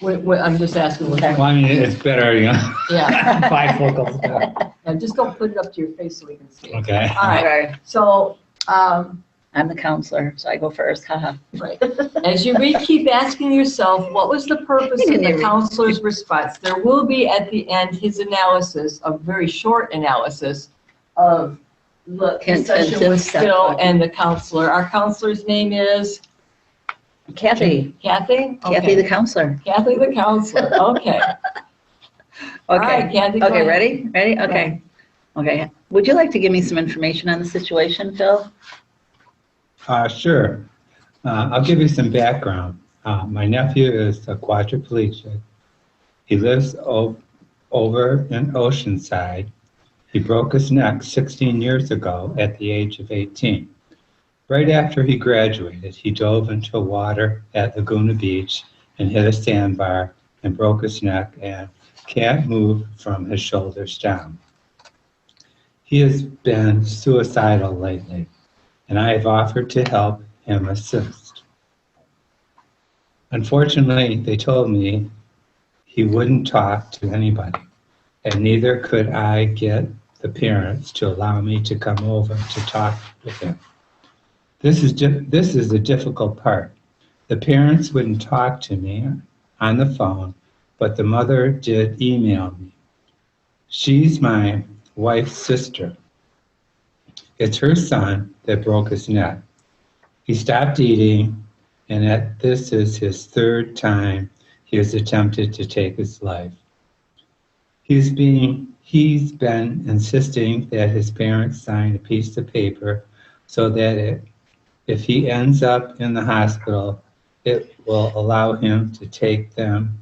I'm just asking. Well, I mean, it's better, you know. Yeah. Bifocals. Just don't put it up to your face so we can see it. Okay. All right. Okay. So, I'm the counselor, so I go first. Haha. right. As you read, keep asking yourself, what was the purpose of the counselor's response? There will be at the end his analysis, a very short analysis of the session with Phil and the counselor. Our counselor's name is? Kathy. Kathy? Kathy the counselor. Kathy the counselor. Okay. All right, Kathy. go Okay, ahead. ready? Ready? Okay. Okay. Would you like to give me some information on the situation, Phil? Sure. I'll give you some background. My nephew is a quadriplegic. He lives over in Oceanside. He broke his neck 16 years ago at the age of 18. Right after he graduated, he dove into water at Laguna Beach and hit a sandbar and broke his neck and can't move from his shoulders down. He has been suicidal lately, and I have offered to help him assist. Unfortunately, they told me he wouldn't talk to anybody, and neither could I get the parents to allow me to come over to talk with him. This is the difficult part. The parents wouldn't talk to me on the phone, but the mother did email me. She's my wife's sister. It's her son that broke his neck. He stopped eating, and this is his third time he has attempted to take his life. He's been insisting that his parents sign a piece of paper so that if he ends up in the hospital, it will allow him to take them,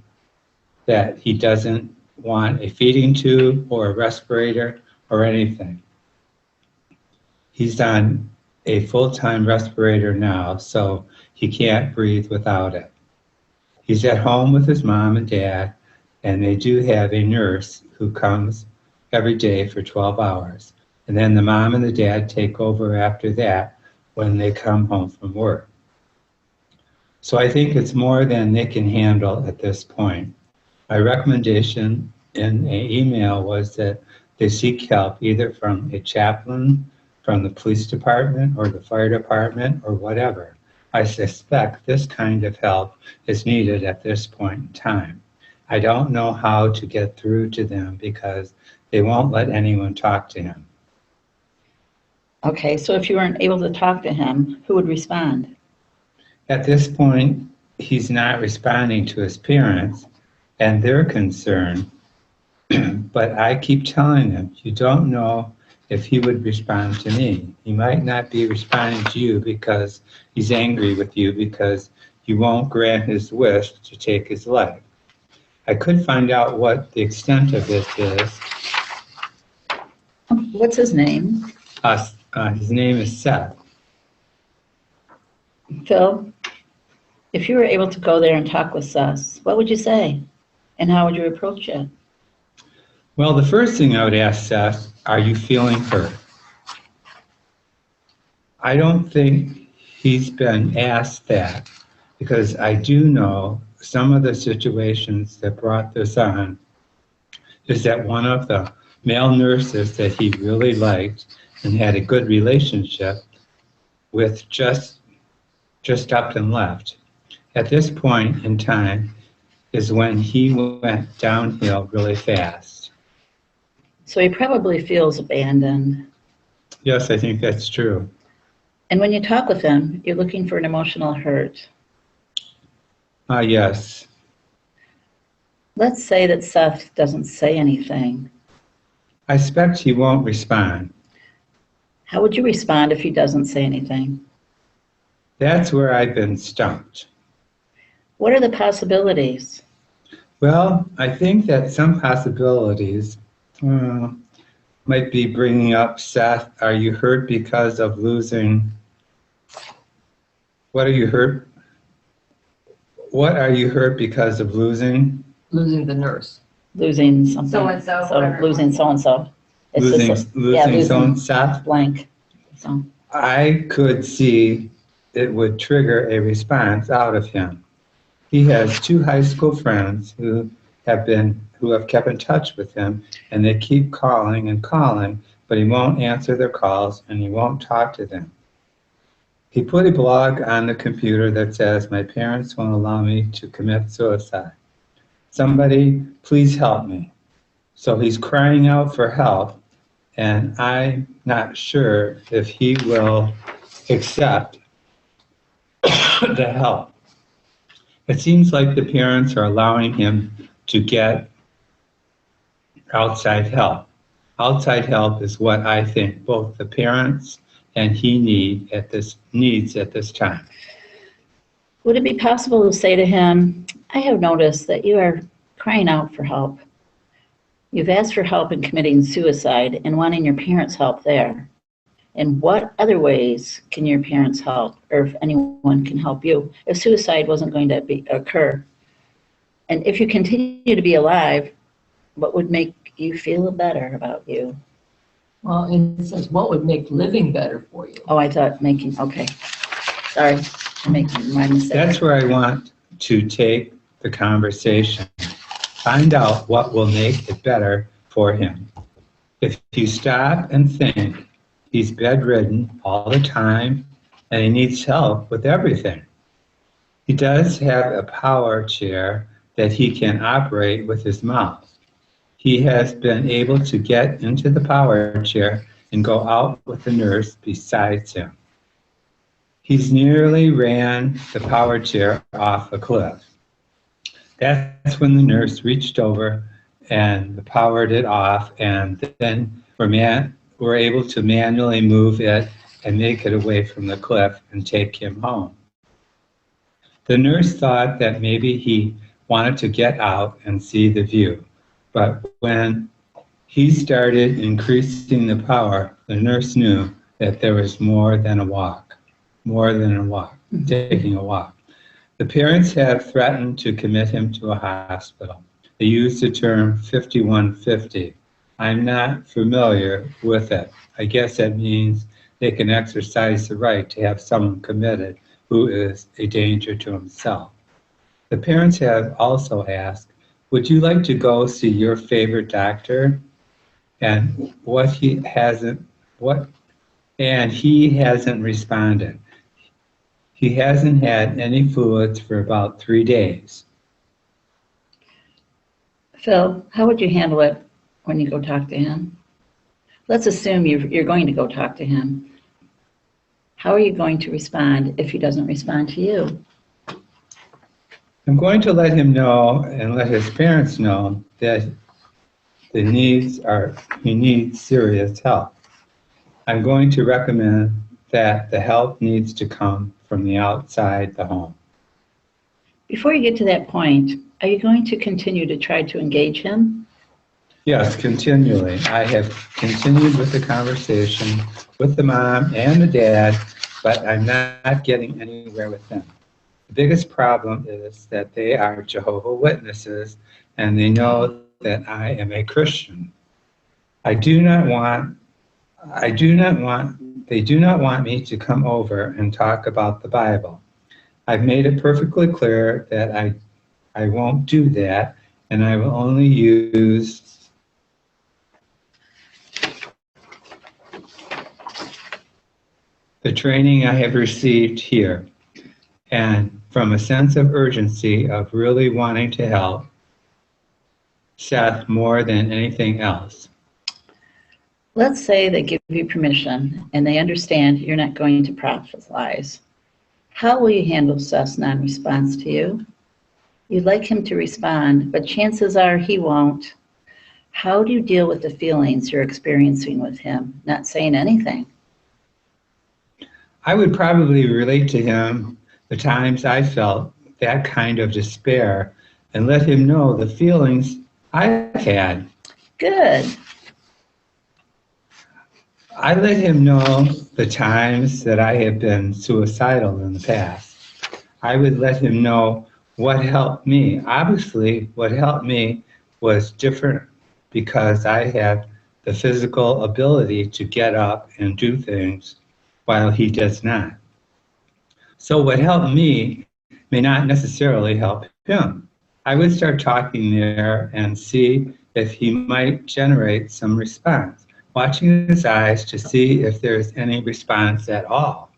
that he doesn't want a feeding tube or a respirator or anything. He's on a full-time respirator now, so he can't breathe without it. He's at home with his mom and dad, and they do have a nurse who comes every day for 12 hours. And then the mom and the dad take over after that when they come home from work. So I think it's more than they can handle at this point. My recommendation in an email was that they seek help either from a chaplain, from the police department or the fire department or whatever. I suspect this kind of help is needed at this point in time. I don't know how to get through to them because they won't let anyone talk to him. Okay, so if you weren't able to talk to him, who would respond? At this point, he's not responding to his parents and they're concerned, but I keep telling him, you don't know if he would respond to me. He might not be responding to you because he's angry with you because you won't grant his wish to take his life. I could find out what the extent of this is. What's his name? His name is Seth. Phil, if you were able to go there and talk with Seth, what would you say? And how would you approach it? Well, the first thing I would ask Seth, are you feeling hurt? I don't think he's been asked that because I do know some of the situations that brought this on is that one of the male nurses that he really liked and had a good relationship with just up and left. At this point in time is when he went downhill really fast. So he probably feels abandoned. Yes, I think that's true. And when you talk with him, you're looking for an emotional hurt. Yes. Let's say that Seth doesn't say anything. I expect he won't respond. How would you respond if he doesn't say anything? That's where I've been stumped. What are the possibilities? Well, I think that some possibilities might be bringing up, Seth, are you hurt because of losing? What are you hurt? What are you hurt because of losing? Losing the nurse. Losing something. So-and-so, So whatever. losing so-and-so. It's Losing, just losing someone, Seth? blank. So, I could see it would trigger a response out of him. He has 2 high school friends who have kept in touch with him, and they keep calling and calling, but he won't answer their calls and he won't talk to them. He put a blog on the computer that says, "My parents won't allow me to commit suicide. Somebody, please help me." So he's crying out for help, and I'm not sure if he will accept the help. It seems like the parents are allowing him to get outside help. Outside help is what I think both the parents and he needs at this time. would it be possible to say to him, I have noticed that you are crying out for help. You've asked for help in committing suicide and wanting your parents' help there. And what other ways can your parents help, or if anyone can help you, if suicide wasn't going to occur? And if you continue to be alive, what would make you feel better about you? Well, and it says, what would make living better for you? Oh, I thought making, okay. Sorry, I'm making my mistake. That's where I want to take the conversation. Find out what will make it better for him. If you stop and think, he's bedridden all the time and he needs help with everything. He does have a power chair that he can operate with his mouth. He has been able to get into the power chair and go out with the nurse besides him. He's nearly ran the power chair off a cliff. That's when the nurse reached over and powered it off, and then we're able to manually move it and make it away from the cliff and take him home. The nurse thought that maybe he wanted to get out and see the view, but when he started increasing the power, the nurse knew that there was more than a walk, taking a walk. The parents have threatened to commit him to a hospital. They use the term 5150. I'm not familiar with it. I guess that means they can exercise the right to have someone committed who is a danger to himself. The parents have also asked, would you like to go see your favorite doctor? And he hasn't responded. He hasn't had any fluids for about 3 days. Phil, how would you handle it when you go talk to him? Let's assume you're going to go talk to him. How are you going to respond if he doesn't respond to you? I'm going to let him know and let his parents know that he needs serious help. I'm going to recommend that the help needs to come from the outside the home. Before you get to that point, are you going to continue to try to engage him? Yes, continually. I have continued with the conversation with the mom and the dad, but I'm not getting anywhere with them. The biggest problem is that they are Jehovah's Witnesses and they know that I am a Christian. They do not want me to come over and talk about the Bible. I've made it perfectly clear that I won't do that, and I will only use the training I have received here, and from a sense of urgency of really wanting to help Seth more than anything else. Let's say they give you permission and they understand you're not going to prophesize. How will you handle Seth's non-response to you? You'd like him to respond, but chances are he won't. How do you deal with the feelings you're experiencing with him, not saying anything? I would probably relate to him the times I felt that kind of despair and let him know the feelings I've had. Good. I let him know the times that I have been suicidal in the past. I would let him know what helped me. Obviously, what helped me was different because I had the physical ability to get up and do things while he does not. So what helped me may not necessarily help him. I would start talking there and see if he might generate some response, watching his eyes to see if there's any response at all.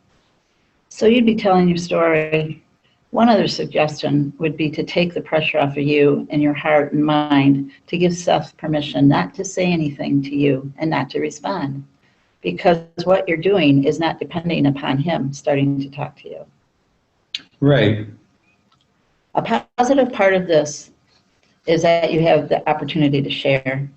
So you'd be telling your story. One other suggestion would be to take the pressure off of you and your heart and mind to give Seth permission not to say anything to you and not to respond, because what you're doing is not depending upon him starting to talk to you. Right. A positive part of this is that you have the opportunity to share.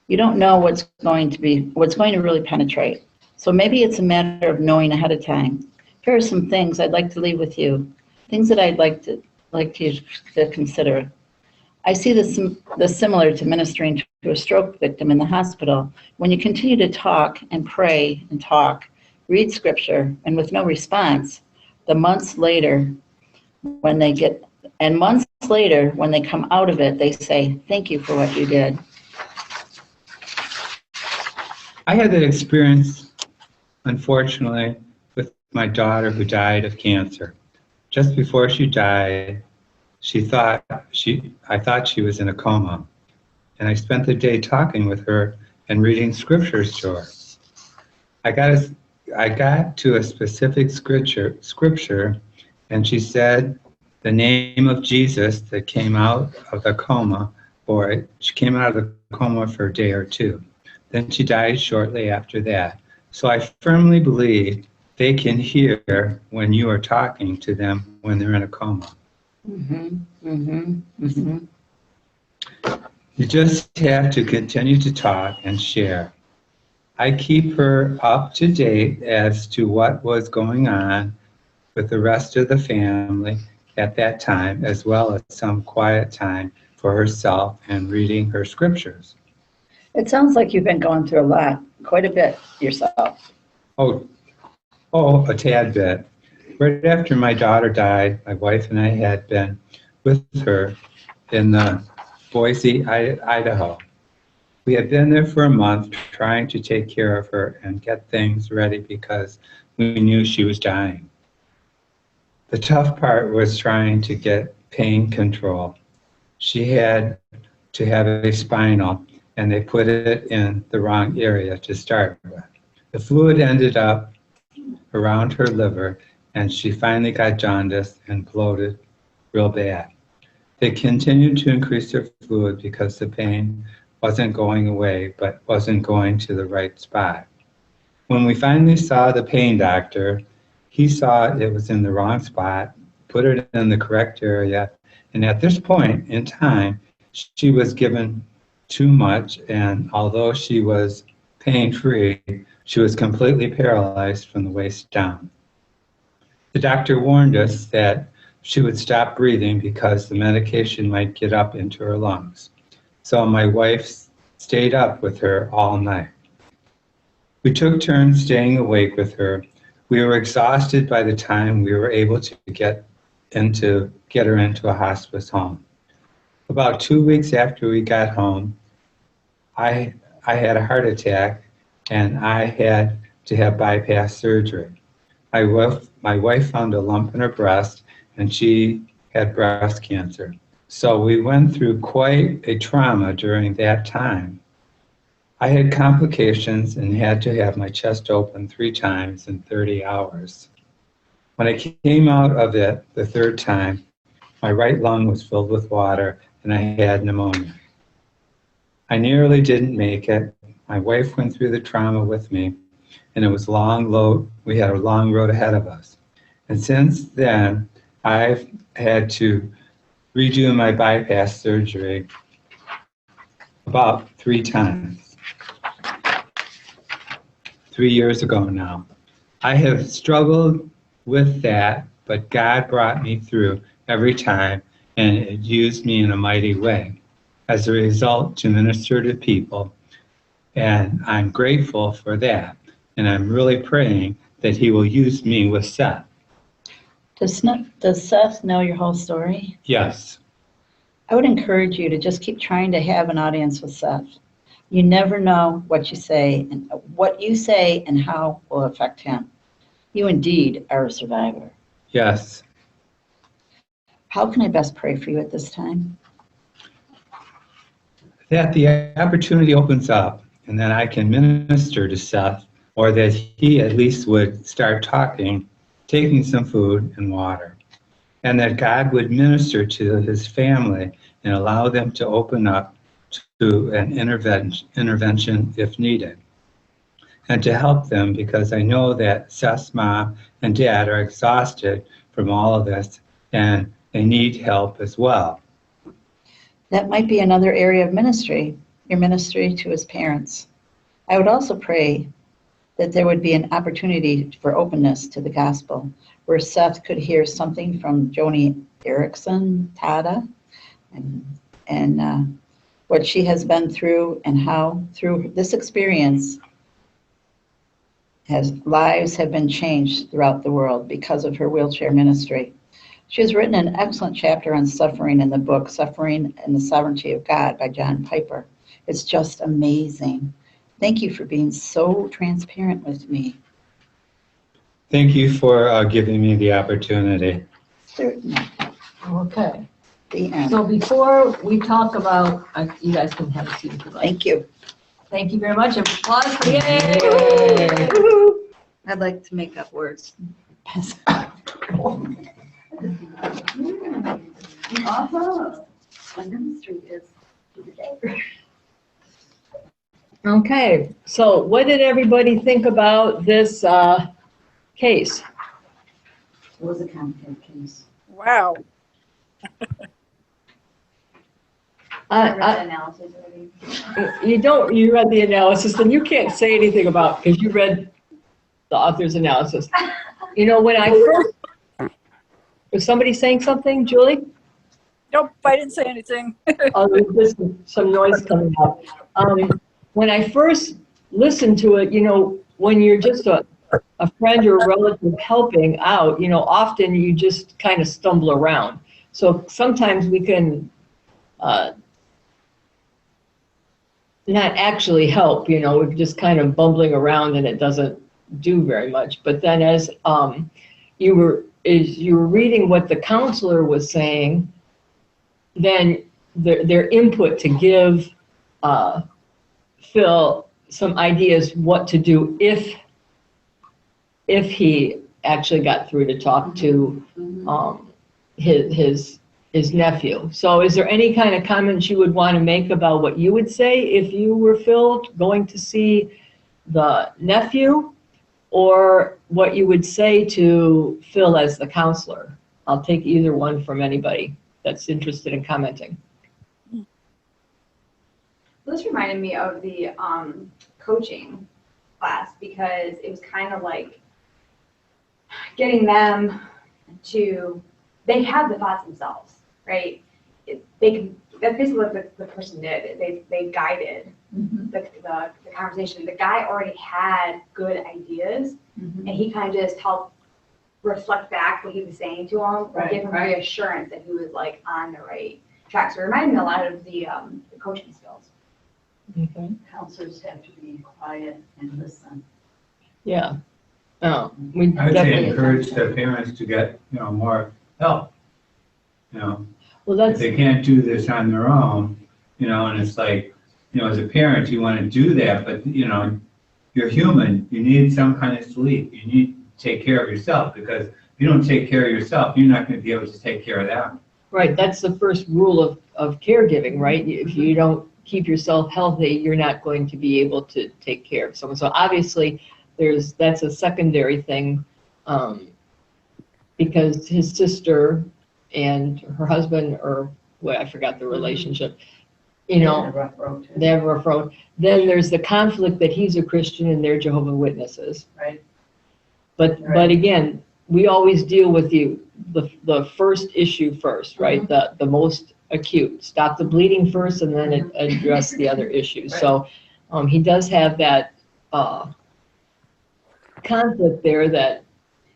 You don't know what's going to really penetrate. So maybe it's a matter of knowing ahead of time. Here are some things I'd like to leave with you, things that I'd like you to consider. I see this similar to ministering to a stroke victim in the hospital. When you continue to talk and pray and talk, read scripture, and with no response, months later, when they come out of it, they say, "Thank you for what you did." I had that experience, unfortunately, with my daughter who died of cancer. Just before she died, I thought she was in a coma. And I spent the day talking with her and reading scriptures to her. I got to a specific scripture, and she said the name of Jesus that came out of the coma, she came out of the coma for a day or two. Then she died shortly after that. So I firmly believe they can hear when you are talking to them when they're in a coma. Mm-hmm, mm-hmm, mm-hmm. You just have to continue to talk and share. I keep her up to date as to what was going on with the rest of the family at that time, as well as some quiet time for herself and reading her scriptures. It sounds like you've been going through a lot, quite a bit yourself. Oh, a tad bit. Right after my daughter died, my wife and I had been with her in Boise, Idaho. We had been there for a month trying to take care of her and get things ready because we knew she was dying. The tough part was trying to get pain control. She had to have a spinal, and they put it in the wrong area to start with. The fluid ended up around her liver, and she finally got jaundice and bloated real bad. They continued to increase her fluid because the pain wasn't going away, but wasn't going to the right spot. When we finally saw the pain doctor, he saw it was in the wrong spot, put it in the correct area, and at this point in time, she was given too much, and although she was pain-free, she was completely paralyzed from the waist down. The doctor warned us that she would stop breathing because the medication might get up into her lungs. So my wife stayed up with her all night. We took turns staying awake with her. We were exhausted by the time we were able to get her into a hospice home. About 2 weeks after we got home, I had a heart attack and I had to have bypass surgery. My wife found a lump in her breast and she had breast cancer. So we went through quite a trauma during that time. I had complications and had to have my chest open 3 times in 30 hours. When I came out of it the 3rd time, my right lung was filled with water and I had pneumonia. I nearly didn't make it. My wife went through the trauma with me, and it was we had a long road ahead of us. And since then, I've had to redo my bypass surgery about 3 times. 3 years ago now. I have struggled with that but God brought me through every time, and it used me in a mighty way as a result to minister to people. And I'm grateful for that. And I'm really praying that he will use me with Seth. Does Seth know your whole story? Yes. I would encourage you to just keep trying to have an audience with Seth. You never know what you say and how will affect him. You indeed are a survivor. Yes. How can I best pray for you at this time? That the opportunity opens up and that I can minister to Seth, or that he at least would start talking, taking some food and water, and that God would minister to his family and allow them to open up to an intervention if needed, and to help them, because I know that Seth's mom and dad are exhausted from all of this and they need help as well. That might be another area of ministry, your ministry to his parents. I would also pray that there would be an opportunity for openness to the gospel, where Seth could hear something from Joni Erickson, Tada, and what she has been through, and how through this experience lives have been changed throughout the world because of her wheelchair ministry. She has written an excellent chapter on suffering in the book, Suffering and the Sovereignty of God by John Piper. It's just amazing. Thank you for being so transparent with me. Thank you for giving me the opportunity. Certainly. Okay. The end. So before we talk about, you guys can have a seat if you like. Thank you. Thank you very much. Applause for Yay! I'd like to make up words. Awesome. My ministry is. Okay, so what did everybody think about this case? It was a complicated case. Wow. I read the analysis already. You read the analysis, then you can't say anything about, because you read the author's analysis. You know, when I first, was somebody saying something, Julie? Nope, I didn't say anything. Oh, there's just some noise coming up. When I first listened to it, you know, when you're just a friend or a relative helping out, you know, often you just kind of stumble around. So sometimes we can not actually help, you know, we're just kind of bumbling around and it doesn't do very much. But then as you were reading what the counselor was saying, then their input to give Phil some ideas what to do if he actually got through to talk to his nephew. So is there any kind of comments you would want to make about what you would say if you were Phil going to see the nephew, or what you would say to Phil as the counselor? I'll take either one from anybody that's interested in commenting. This reminded me of the coaching class, because it was kind of like getting them to, they have the thoughts themselves, right? That's basically what the person did. They guided the conversation. The guy already had good ideas, and he kind of just helped reflect back what he was saying to him, or give him reassurance that he was like on the right track. So it reminded me a lot of the coaching skills. Okay. Counselors have to be quiet and listen. Yeah. Oh, we I would say definitely. encourage the parents to get, you know, more help. You know, Well, if that's, they can't do this on their own, you know, and it's like, you know, as a parent, you want to do that, but, you know, you're human. You need some kind of sleep. You need to take care of yourself, because if you don't take care of yourself, you're not going to be able to take care of them. right, that's the first rule of caregiving, right? If you don't keep yourself healthy, you're not going to be able to take care of someone. So obviously, that's a secondary thing, because his sister and her husband, or well, I forgot the relationship, you know, they have a rough road. Then there's the conflict that he's a Christian and they're Jehovah's Witnesses. Right. But again, we always deal with the first issue first, right? The most acute. Stop the bleeding first and then address the other issues. Right. So he does have that conflict there that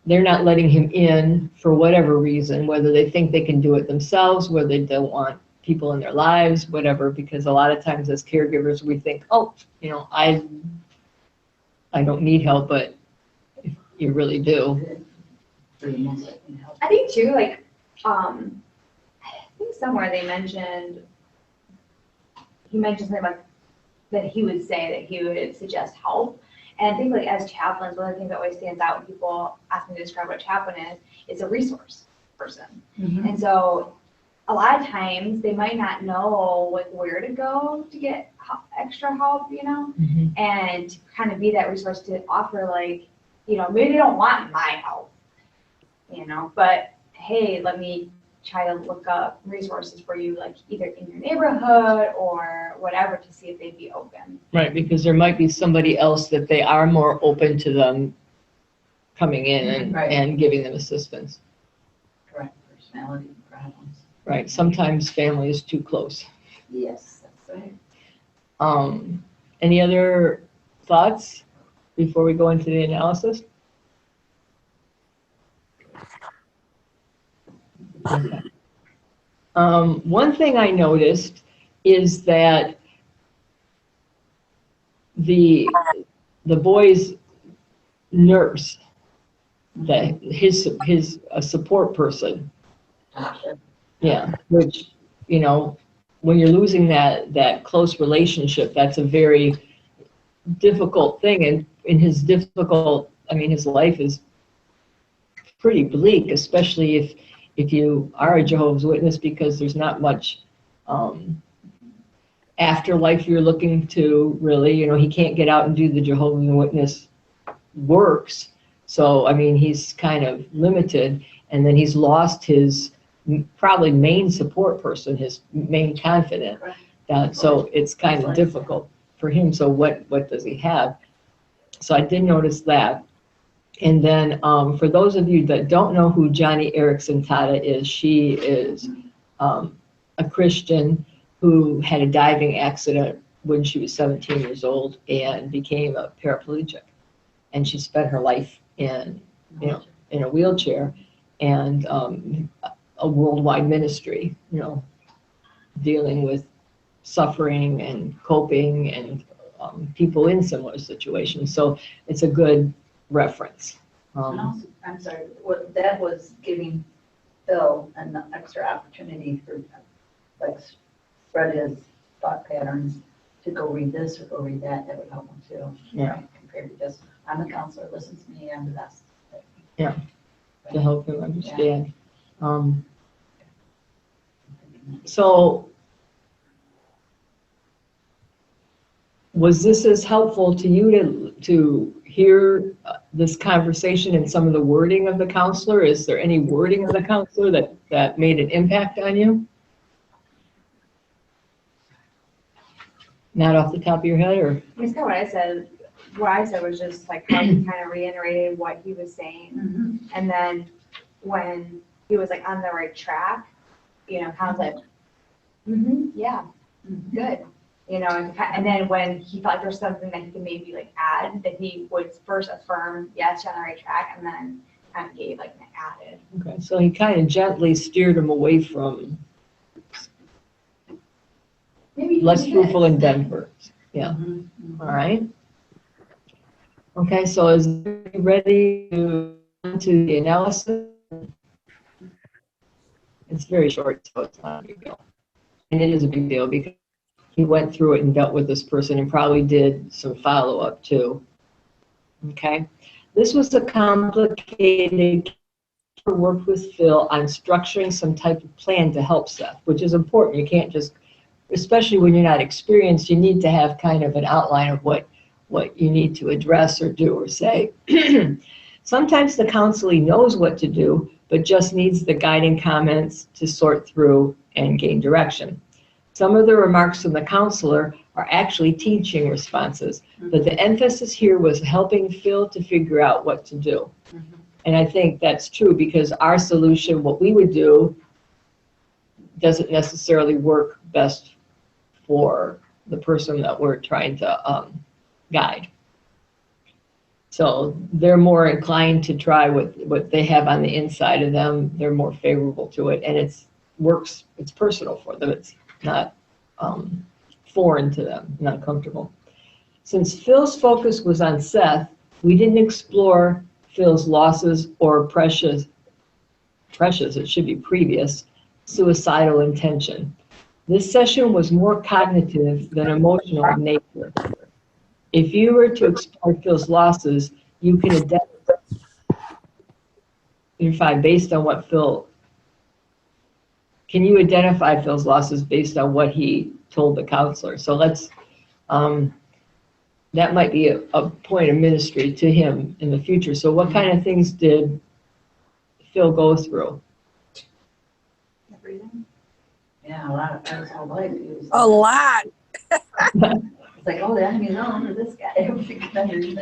they're not letting him in for whatever reason, whether they think they can do it themselves, whether they don't want people in their lives, whatever, because a lot of times as caregivers we think, oh, you know, I don't need help, but you really do. I think too, like, I think somewhere he mentioned something about that he would say that he would suggest help. And I think like as chaplains, one of the things that always stands out when people ask me to describe what a chaplain is a resource person. And so a lot of times they might not know like where to go to get extra help, you know, and to kind of be that resource to offer like, you know, maybe they don't want my help, you know, but hey, let me try to look up resources for you, like either in your neighborhood or whatever, to see if they'd be open. Right, because there might be somebody else that they are more open to them coming in and giving them assistance. Correct, personality problems. Right, sometimes family is too close. Yes, that's right. Any other thoughts before we go into the analysis? Okay. One thing I noticed is that the boy's nurse, that his a support person, yeah, which, you know, when you're losing that close relationship, that's a very difficult thing, and in his difficult, I mean, his life is pretty bleak, especially if you are a Jehovah's Witness, because there's not much afterlife you're looking to, really. You know, he can't get out and do the Jehovah's Witness works. So, I mean, he's kind of limited, and then he's lost his probably main support person, his main confidant. So it's kind of difficult for him. So what does he have? So I did notice that. And then for those of you that don't know who Johnny Erickson Tata is, she is a Christian who had a diving accident when she was 17 years old and became a paraplegic. And she spent her life in a wheelchair, and a worldwide ministry, you know, dealing with suffering and coping and people in similar situations. So it's a good reference. And also, I'm sorry, what that was giving Phil an extra opportunity for, like, spread his thought patterns to go read this or go read that. That would help him too. Yeah. Right? Compared to just, I'm a counselor, listen to me, I'm the best. Yeah, to help him understand. So was this as helpful to you to hear this conversation and some of the wording of the counselor? Is there any wording of the counselor that made an impact on you? Not off the top of your head, or? It's kind of what I said. What I said was just like how he kind of reiterated what he was saying. And then when he was like on the right track, you know, kind of like, yeah, good. You know, and then when he felt like there's something that he could maybe like add, that he would first affirm, yes, you're on the right track, and then kind of gave like an added. Okay, so he kind of gently steered him away from Maybe less fruitful endeavors. Yeah. All right. Okay, so is he ready to go into the analysis? It's very short, so it's not a big deal. And it is a big deal because he went through it and dealt with this person and probably did some follow-up too. Okay. This was a complicated work with Phil on structuring some type of plan to help Seth, which is important. You can't just, especially when you're not experienced, you need to have kind of an outline of what you need to address or do or say. Sometimes the counselee knows what to do, but just needs the guiding comments to sort through and gain direction. Some of the remarks from the counselor are actually teaching responses, but the emphasis here was helping Phil to figure out what to do. And I think that's true because our solution, what we would do, doesn't necessarily work best for the person that we're trying to guide. So they're more inclined to try what they have on the inside of them. They're more favorable to it, and it's personal for them. It's not foreign to them, not comfortable. Since Phil's focus was on Seth, we didn't explore Phil's losses or precious, it should be previous, suicidal intention. This session was more cognitive than emotional in nature. If you were to explore Phil's losses, you can identify based on what can you identify Phil's losses based on what he told the counselor? So that might be a point of ministry to him in the future. So what kind of things did Phil go through? Everything. Yeah, a lot of his whole life. He was A lot. It's like, oh, the enemy's on for this guy.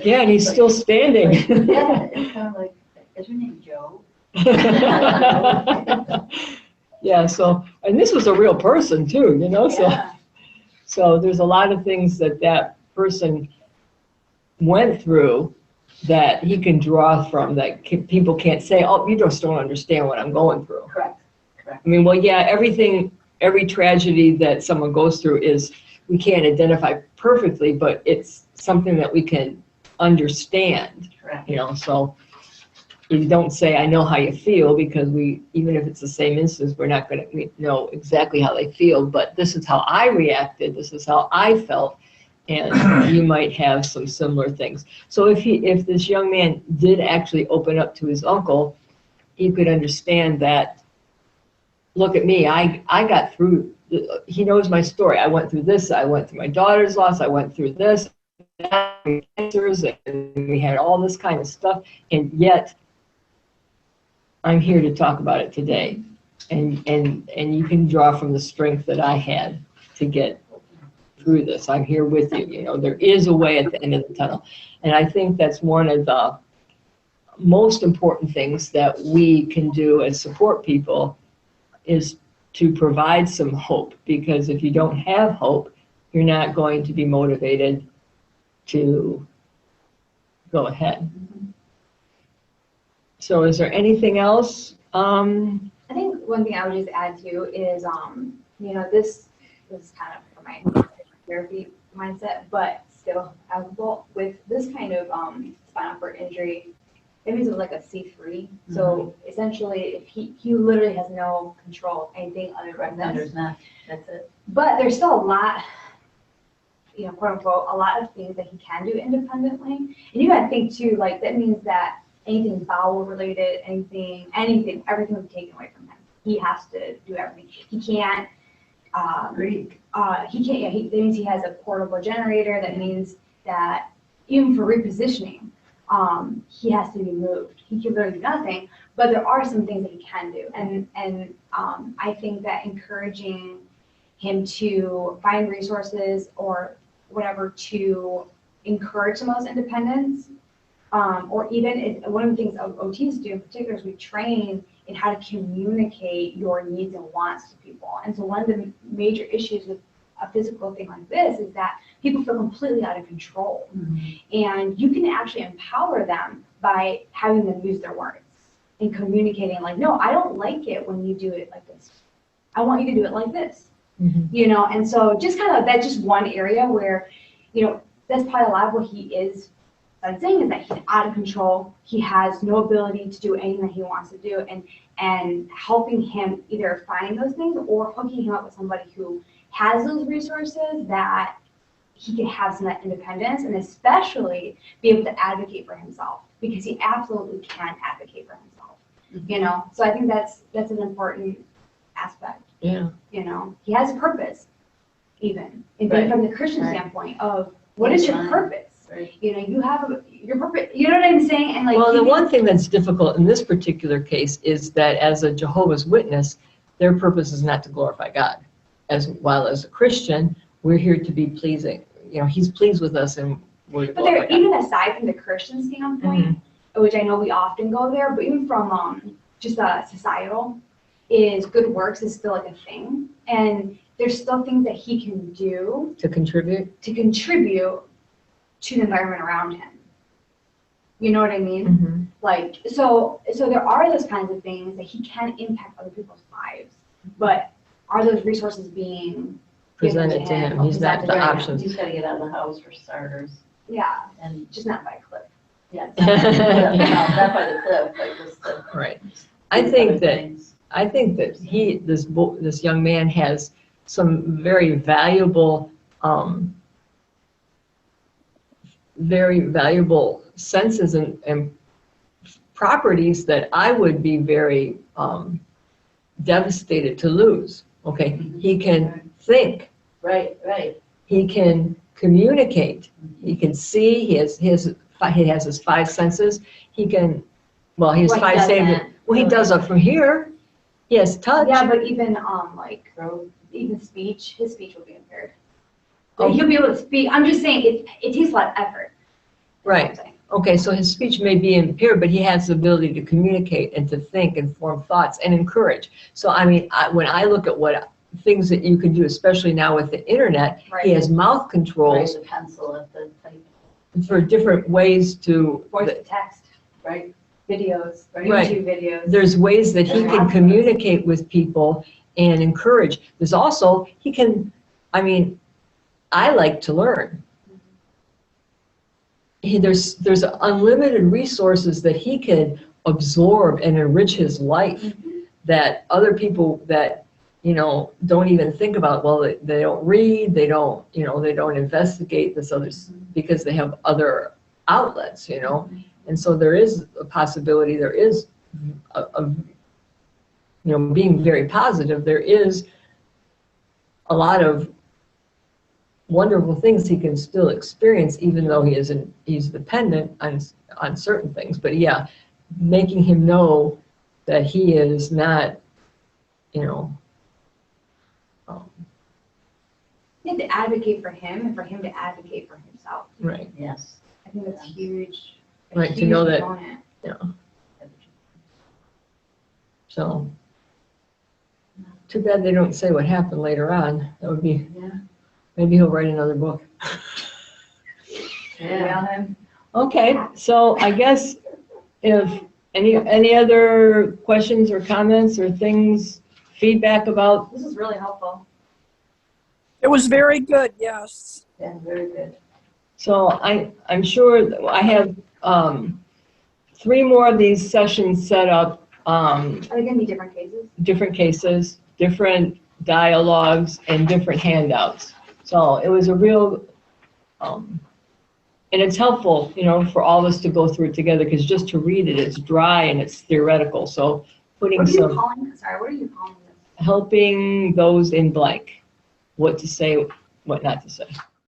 Yeah, and he's still standing. Yeah, it's kind of like, is your name Joe? Yeah, so, and this was a real person too, you know, Yeah. so there's a lot of things that person went through that he can draw from that people can't say, oh, you just don't understand what I'm going through. Correct. I mean, well, yeah, every tragedy that someone goes through we can't identify perfectly, but it's something that we can understand, Correct. you know, so you don't say, I know how you feel, because even if it's the same instance, we're not going to know exactly how they feel, but this is how I reacted, this is how I felt, and you might have some similar things. So if this young man did actually open up to his uncle, he could understand that, look at me, I got through, he knows my story. I went through this, I went through my daughter's loss, I went through this, cancers, and we had all this kind of stuff, and yet I'm here to talk about it today. And you can draw from the strength that I had to get through this. I'm here with you. You know, there is a way at the end of the tunnel. And I think that's one of the most important things that we can do as support people is to provide some hope, because if you don't have hope, you're not going to be motivated to go ahead. So is there anything else? I think one thing I would just add to is, this is kind of for my therapy mindset, but still applicable with this kind of spinal cord injury. It means it was like a C3. So essentially, if he literally has no control of anything other than this. There's not. That's it. But there's still a lot, quote unquote, a lot of things that he can do independently. And you got to think too, like that means that anything bowel related, everything will be taken away from him. He has to do everything. He can't breathe. He can't. Yeah, that means he has a portable generator. That means that even for repositioning, he has to be moved. He can literally do nothing. But there are some things that he can do, and I think that encouraging him to find resources or whatever to encourage some of those independence. Or even one of the things OTs do in particular is we train in how to communicate your needs and wants to people. And so one of the major issues with a physical thing like this is that people feel completely out of control. And you can actually empower them by having them use their words and communicating like, no, I don't like it when you do it like this. I want you to do it like this. And so just kind of that's just one area where, that's probably a lot of what he is saying is that he's out of control. He has no ability to do anything that he wants to do, and helping him either find those things or hooking him up with somebody who has those resources that he can have some of that independence and especially be able to advocate for himself, because he absolutely can advocate for himself. So I think that's an important aspect. Yeah. He has a purpose, even from the Christian standpoint of what is your purpose? Right. You have your purpose. You know what I'm saying? And Well, the one thing that's difficult in this particular case is that as a Jehovah's Witness, their purpose is not to glorify God. While as a Christian, we're here to be pleasing. He's pleased with us, and we're to But glorify God. even aside from the Christian standpoint, which I know we often go there, but even from just societal, is good works is still like a thing. And there's still things that he can do To contribute? to contribute to the environment around him. You know what I mean? Mm-hmm. Like, so there are those kinds of things that he can impact other people's lives, but are those resources being given Presented to him. He's presented not the to him? option. He's gotta get out of the house for starters, Yeah, and, just not by a cliff. yeah, it's not by the cliff, no, not by the cliff, like just the. Right. I think other that things. this young man has some very valuable senses and properties that I would be very devastated to lose. Okay, he can think, Right. he can communicate, he can see, he has his 5 senses. He can, well, he has Well, he 5 saved. doesn't. Well, he does up from here. He has touch. Yeah, but even like even speech, his speech will be impaired. Like, he'll be able to speak. I'm just saying it takes a lot of effort. That's what I'm Right. saying. Okay, so his speech may be impaired, but he has the ability to communicate and to think and form thoughts and encourage. So, I mean, when I look at what things that you can do, especially now with the internet, he Right. has mouth Right, controls the pencil at the type, for different ways to, Voice to text, right? videos, Right. YouTube videos. there's ways that he can communicate with people and encourage. There's also, he can, I mean, I like to learn. There's unlimited resources that he can absorb and enrich his life that other people that, don't even think about. Well, they don't read, they don't investigate this others because they have other outlets, And so there is a possibility, there is being very positive, there is a lot of wonderful things he can still experience, even though he's dependent on certain things. But yeah, making him know that he is not, You have to advocate for him and for him to advocate for himself. right, Yes. I think that's huge. a Right, to huge know that- component. so. Too bad they don't say what happened later on. That would be, Yeah. maybe he'll write another book. Yeah. Okay, so I guess if any other questions or comments or things, feedback about, This is really helpful. It was very good, yes. Yeah, very good. so I'm sure that I have 3 more of these sessions set up, Are they gonna be different cases? different cases, different dialogues, and different handouts. So it was a real, and it's helpful, for all of us to go through it together, because just to read it, it's dry and it's theoretical. So putting What are you some, calling this? Sorry, what are you calling this? helping those in blank, what to say, what not to say.